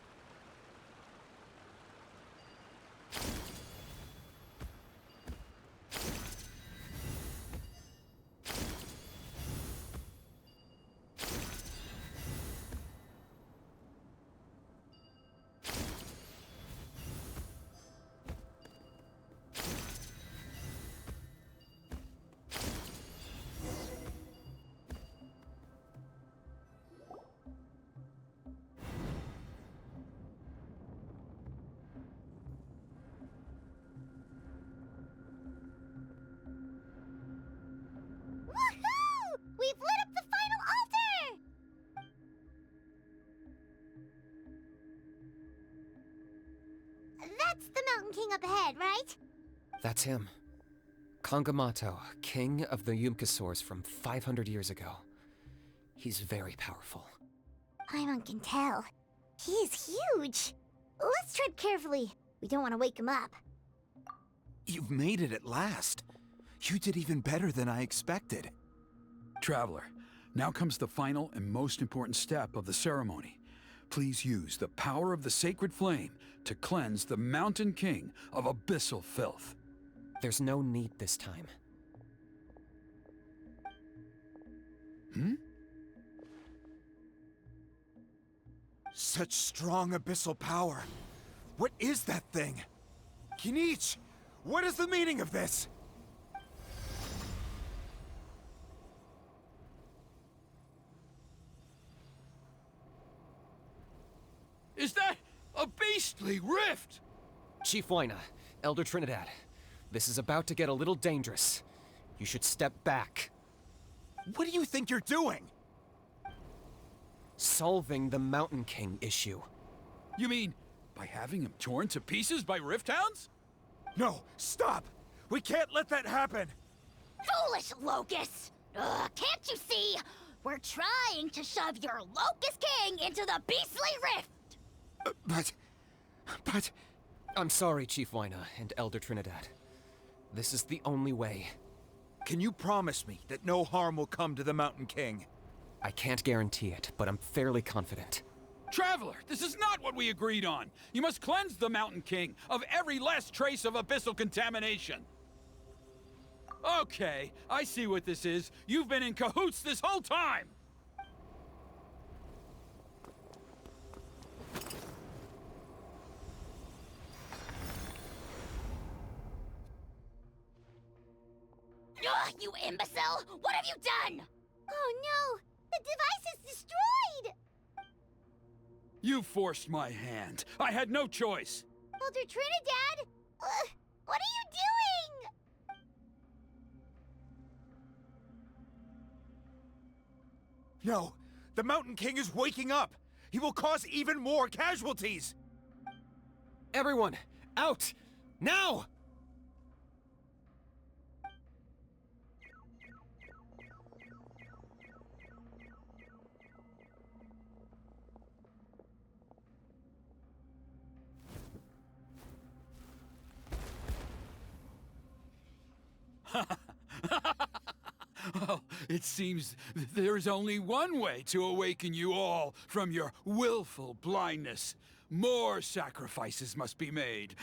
Woohoo! We've lit up the final altar! That's the Mountain King up ahead, right? That's him. Kangamato, king of the Yumkasaurs from 500 years ago. He's very powerful. Paimon can tell. He is huge. Let's tread carefully. We don't want to wake him up. You've made it at last. You did even better than I expected. Traveler, now comes the final and most important step of the ceremony. Please use the power of the Sacred Flame to cleanse the Mountain King of abyssal filth. There's no need this time. Such strong abyssal power. What is that thing? Kinich, what is the meaning of this? Is that a beastly rift? Chief Waina, Elder Trinidad, this is about to get a little dangerous. You should step back. What do you think you're doing? Solving the Mountain King issue. You mean by having him torn to pieces by rift hounds? No, stop! We can't let that happen! Foolish Locust! Can't you see? We're trying to shove your Locust King into the beastly rift! But... I'm sorry, Chief Waina and Elder Trinidad. This is the only way. Can you promise me that no harm will come to the Mountain King? I can't guarantee it, but I'm fairly confident. Traveler, this is not what we agreed on. You must cleanse the Mountain King of every last trace of abyssal contamination. Okay, I see what this is. You've been in cahoots this whole time! you imbecile! What have you done? Oh no! The device is destroyed! You forced my hand. I had no choice. Elder Trinidad? What are you doing? No! The Mountain King is waking up! He will cause even more casualties! Everyone, out! Now! Well, it seems there is only one way to awaken you all from your willful blindness. More sacrifices must be made.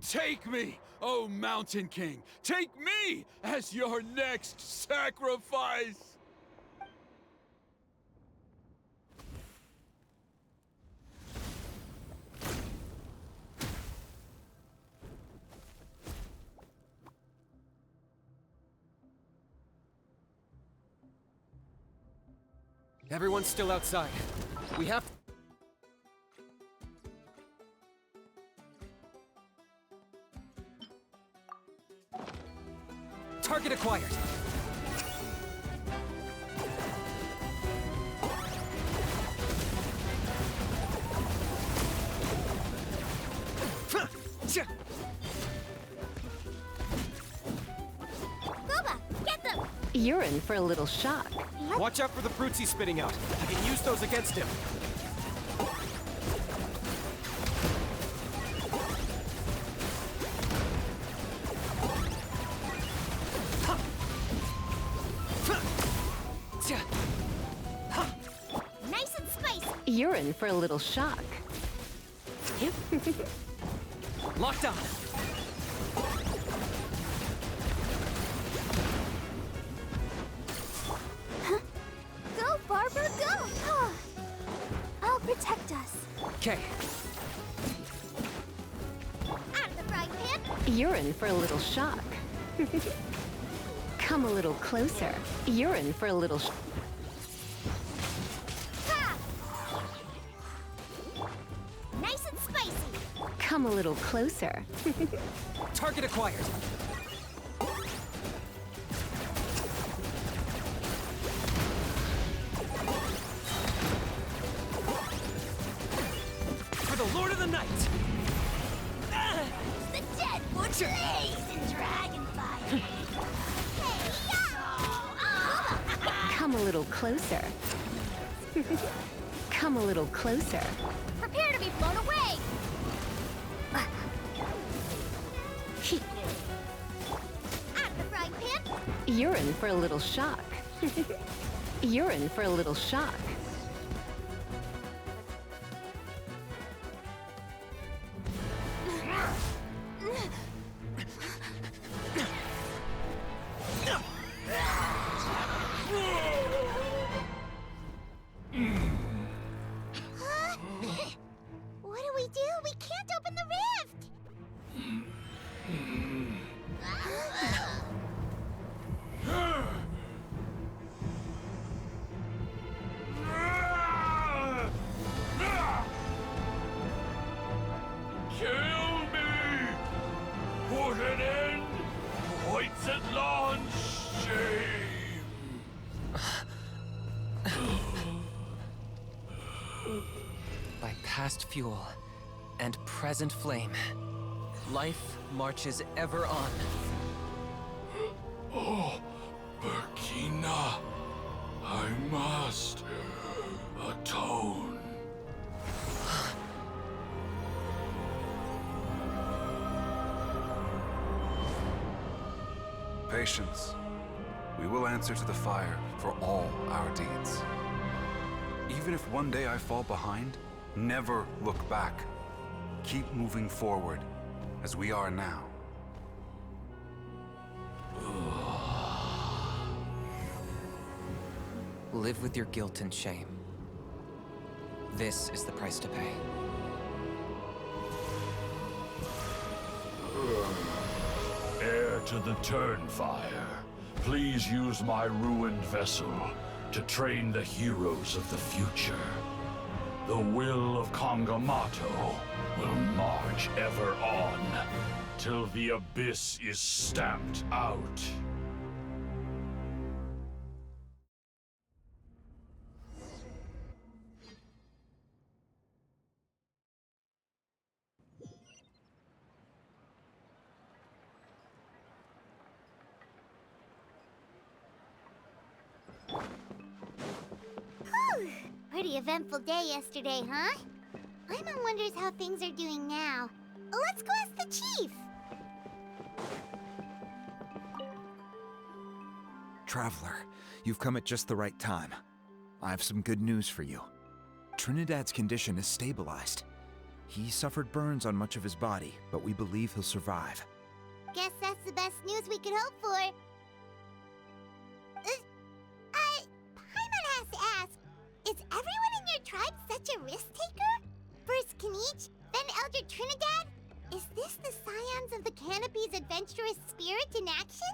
Take me, O Mountain King! Take me as your next sacrifice! Everyone's still outside. We have... Target acquired. Boba, get them! You're in for a little shock. Watch out for the fruits he's spitting out. I can use those against him. Nice and spicy! You're in for a little shock. Locked on. Go, Barbara, go! I'll protect us. Okay. Out of the frying pan! You're in for a little shock. Come a little closer. You're in for a little Ha! Nice and spicy! Come a little closer. Target acquired. For the Lord of the Night! The dead would blaze in dragonfire! Come a little closer. Come a little closer. Prepare to be blown away! Out of the frying pan! You're in for a little shock. You're in for a little shock. What do we do? We can't open the rift! Kill me! Put an end to White's shame! By past fuel and present flame, life marches ever on. Oh, Burkina, I must atone. Patience. We will answer to the fire for all our deeds. Even if one day I fall behind, never look back. Keep moving forward, as we are now. Live with your guilt and shame. This is the price to pay. Heir to the Turnfire, please use my ruined vessel to train the heroes of the future. The will of Kangamato will march ever on, till the abyss is stamped out. Whew. Pretty eventful day yesterday, huh? Paimon wonders how things are doing now. Let's go ask the chief! Traveler, you've come at just the right time. I have some good news for you. Trinidad's condition is stabilized. He suffered burns on much of his body, but we believe he'll survive. Guess that's the best news we could hope for. Paimon has to ask, is everyone in your tribe such a risk-taker? First Kinich, then Elder Trinidad? Is this the Scions of the Canopy's adventurous spirit in action?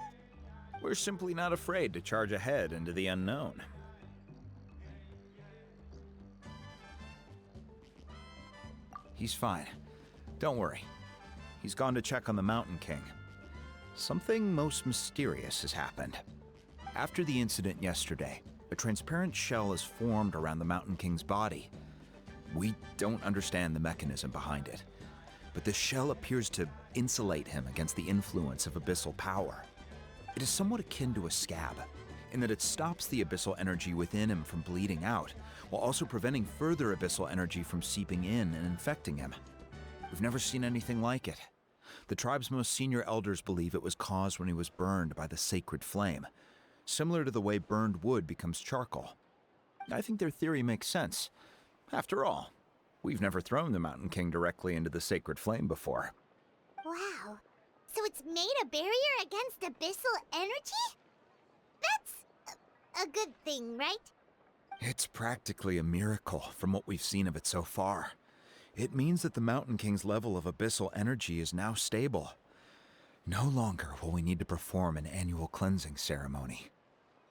We're simply not afraid to charge ahead into the unknown. He's fine. Don't worry. He's gone to check on the Mountain King. Something most mysterious has happened. After the incident yesterday, a transparent shell is formed around the Mountain King's body. We don't understand the mechanism behind it, but this shell appears to insulate him against the influence of abyssal power. It is somewhat akin to a scab, in that it stops the abyssal energy within him from bleeding out, while also preventing further abyssal energy from seeping in and infecting him. We've never seen anything like it. The tribe's most senior elders believe it was caused when he was burned by the sacred flame, similar to the way burned wood becomes charcoal. I think their theory makes sense. After all, we've never thrown the Mountain King directly into the sacred flame before. Wow. So it's made a barrier against abyssal energy? That's a good thing, right? It's practically a miracle from what we've seen of it so far. It means that the Mountain King's level of abyssal energy is now stable. No longer will we need to perform an annual cleansing ceremony.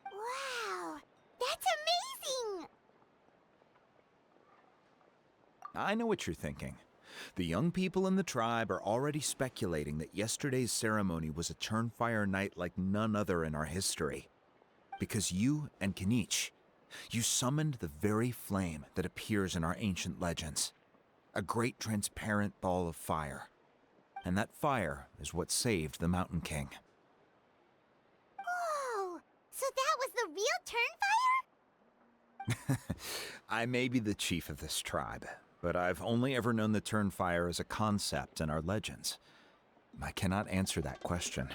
Wow, that's amazing! I know what you're thinking. The young people in the tribe are already speculating that yesterday's ceremony was a Turnfire night like none other in our history. Because you and Kinich, you summoned the very flame that appears in our ancient legends. A great transparent ball of fire. And that fire is what saved the Mountain King. Whoa! So that was the real Turnfire? I may be the chief of this tribe, but I've only ever known the Turnfire as a concept in our legends. I cannot answer that question.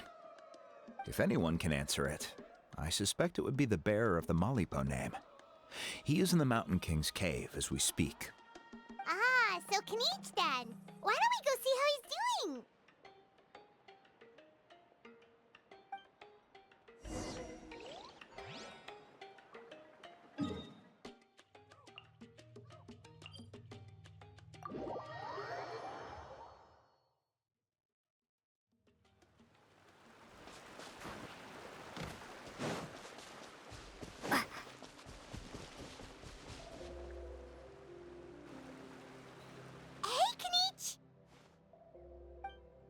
If anyone can answer it, I suspect it would be the bearer of the Malipo name. He is in the Mountain King's cave as we speak. Ah, so Kinich then. Why don't we go see how he's doing?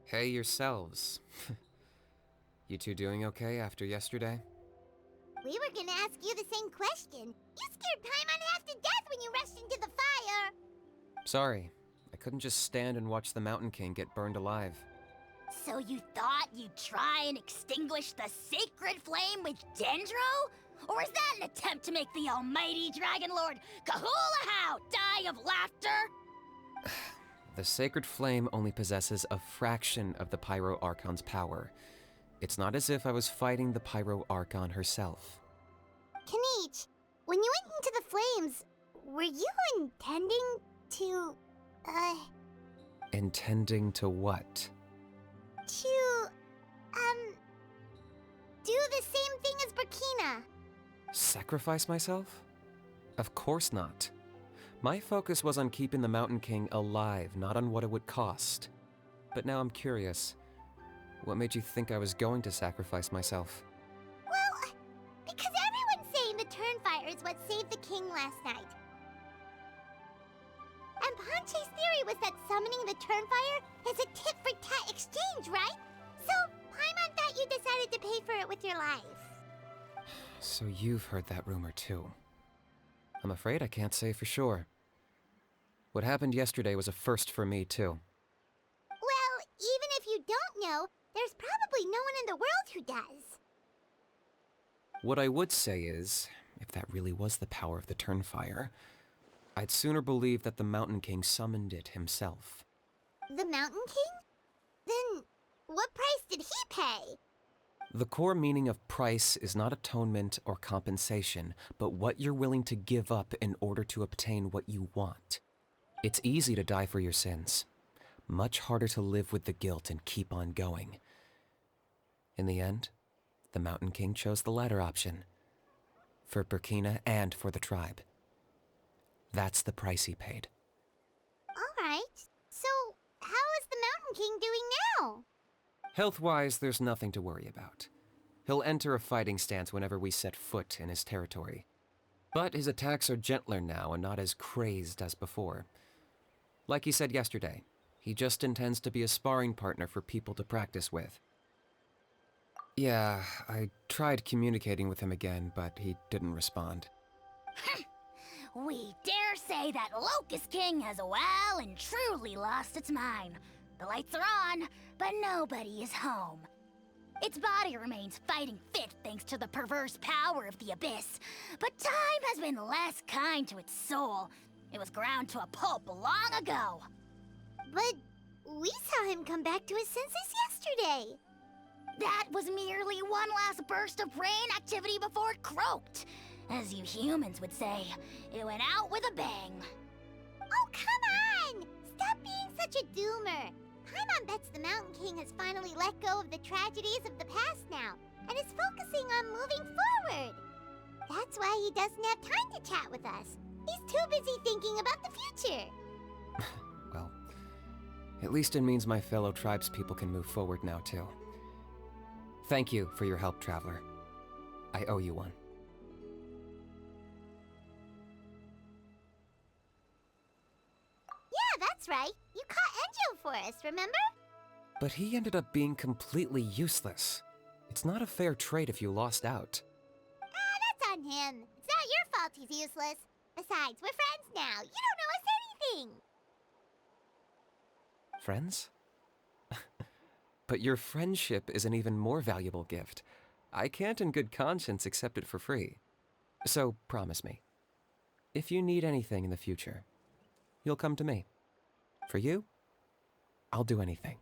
Hey yourselves. You two doing okay after yesterday? We were gonna ask you the same question. You scared Paimon half to death when you rushed into the fire. Sorry, I couldn't just stand and watch the Mountain King get burned alive. So you thought you'd try and extinguish the sacred flame with Dendro? Or is that an attempt to make the almighty Dragon Lord Kahulahau die of laughter? The sacred flame only possesses a fraction of the Pyro Archon's power. It's not as if I was fighting the Pyro Archon herself. Kinich, when you went into the flames, were you intending to, Intending to what? to, do the same thing as Burkina? Sacrifice myself? Of course not. My focus was on keeping the Mountain King alive, not on what it would cost. But now I'm curious. What made you think I was going to sacrifice myself? Well, because everyone's saying the Turnfire is what saved the king last night. And Ponche's theory was that summoning the Turnfire is a tit-for-tat exchange, right? So, Paimon thought you decided to pay for it with your life. So you've heard that rumor too. I'm afraid I can't say for sure. What happened yesterday was a first for me too. Well, even if you don't know, there's probably no one in the world who does. What I would say is, if that really was the power of the Turnfire, I'd sooner believe that the Mountain King summoned it himself. The Mountain King? Then, what price did he pay? The core meaning of price is not atonement or compensation, but what you're willing to give up in order to obtain what you want. It's easy to die for your sins. Much harder to live with the guilt and keep on going. In the end, the Mountain King chose the latter option. For Burkina and for the tribe. That's the price he paid. Alright, so how is the Mountain King doing now? Health-wise, there's nothing to worry about. He'll enter a fighting stance whenever we set foot in his territory. But his attacks are gentler now and not as crazed as before. Like he said yesterday, he just intends to be a sparring partner for people to practice with. Yeah, I tried communicating with him again, but he didn't respond. We dare say that Locust King has well and truly lost its mind. The lights are on, but nobody is home. Its body remains fighting fit thanks to the perverse power of the Abyss, but time has been less kind to its soul. It was ground to a pulp long ago. But we saw him come back to his senses yesterday. That was merely one last burst of brain activity before it croaked. As you humans would say, it went out with a bang. Oh, come on! Stop being such a doomer. Paimon bets the Mountain King has finally let go of the tragedies of the past now, and is focusing on moving forward. That's why he doesn't have time to chat with us. He's too busy thinking about the future. Well, at least it means my fellow tribespeople can move forward now too. Thank you for your help, Traveler. I owe you one. Yeah, that's right. You caught Enjo for us, remember? But he ended up being completely useless. It's not a fair trade if you lost out. That's on him. It's not your fault he's useless. Besides, we're friends now. You don't owe us anything. Friends? But your friendship is an even more valuable gift. I can't in good conscience accept it for free. So promise me, if you need anything in the future, you'll come to me. For you, I'll do anything.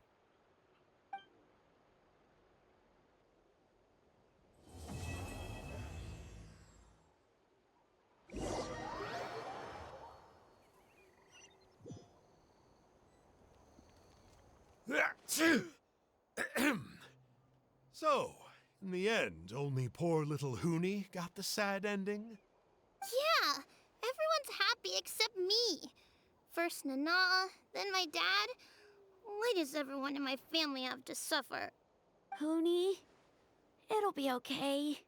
So, in the end, only poor little Huni got the sad ending? Yeah, everyone's happy except me. First Nana, then my dad. Why does everyone in my family have to suffer? Huni, it'll be okay.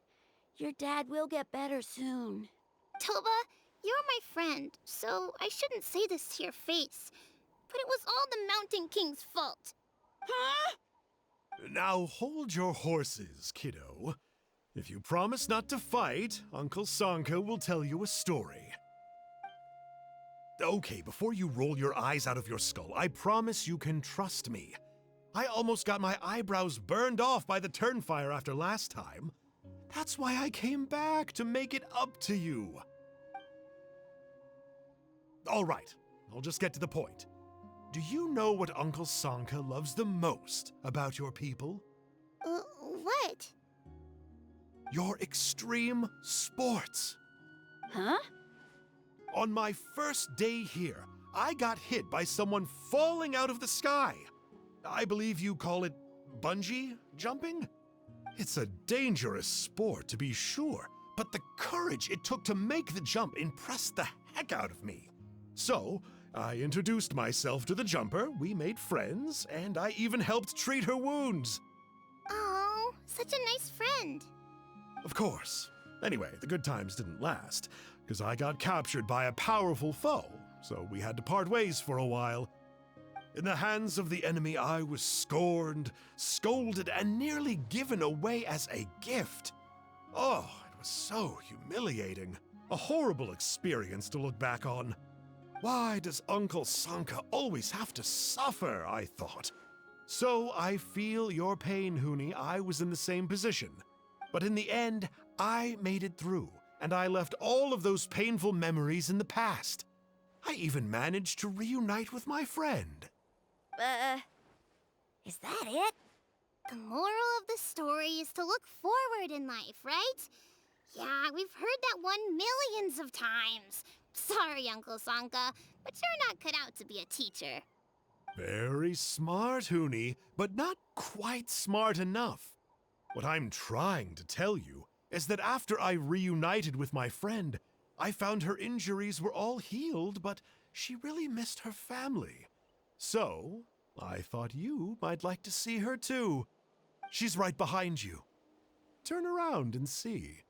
Your dad will get better soon. Toba, you're my friend, so I shouldn't say this to your face. But it was all the Mountain King's fault. Huh? Now hold your horses, kiddo. If you promise not to fight, Uncle Sanka will tell you a story. Okay, before you roll your eyes out of your skull, I promise you can trust me. I almost got my eyebrows burned off by the Turnfire after last time. That's why I came back, to make it up to you. All right, I'll just get to the point. Do you know what Uncle Sanka loves the most about your people? What? Your extreme sports. Huh? On my first day here, I got hit by someone falling out of the sky. I believe you call it bungee jumping? It's a dangerous sport, to be sure, but the courage it took to make the jump impressed the heck out of me. So, I introduced myself to the jumper, we made friends, and I even helped treat her wounds. Oh, such a nice friend. Of course. Anyway, the good times didn't last, because I got captured by a powerful foe, so we had to part ways for a while. In the hands of the enemy, I was scorned, scolded, and nearly given away as a gift. Oh, it was so humiliating. A horrible experience to look back on. Why does Uncle Sanka always have to suffer, I thought. So I feel your pain, Huni. I was in the same position. But in the end, I made it through, and I left all of those painful memories in the past. I even managed to reunite with my friend. Is that it? The moral of the story is to look forward in life, right? Yeah, we've heard that one millions of times. Sorry, Uncle Sanka, but you're not cut out to be a teacher. Very smart, Huni, but not quite smart enough. What I'm trying to tell you is that after I reunited with my friend, I found her injuries were all healed, but she really missed her family. So, I thought you might like to see her too. She's right behind you. Turn around and see.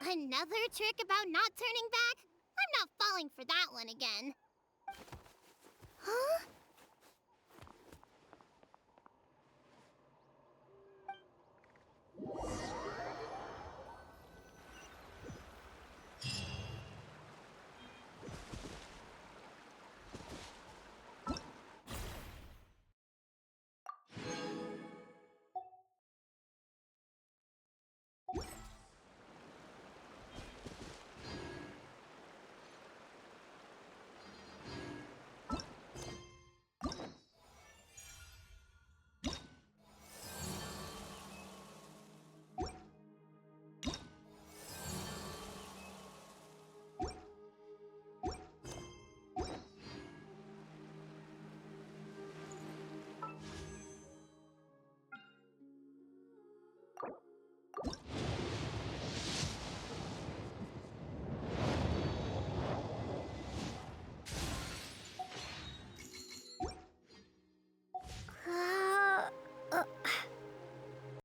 Another trick about not turning back? I'm not falling for that one again. Huh?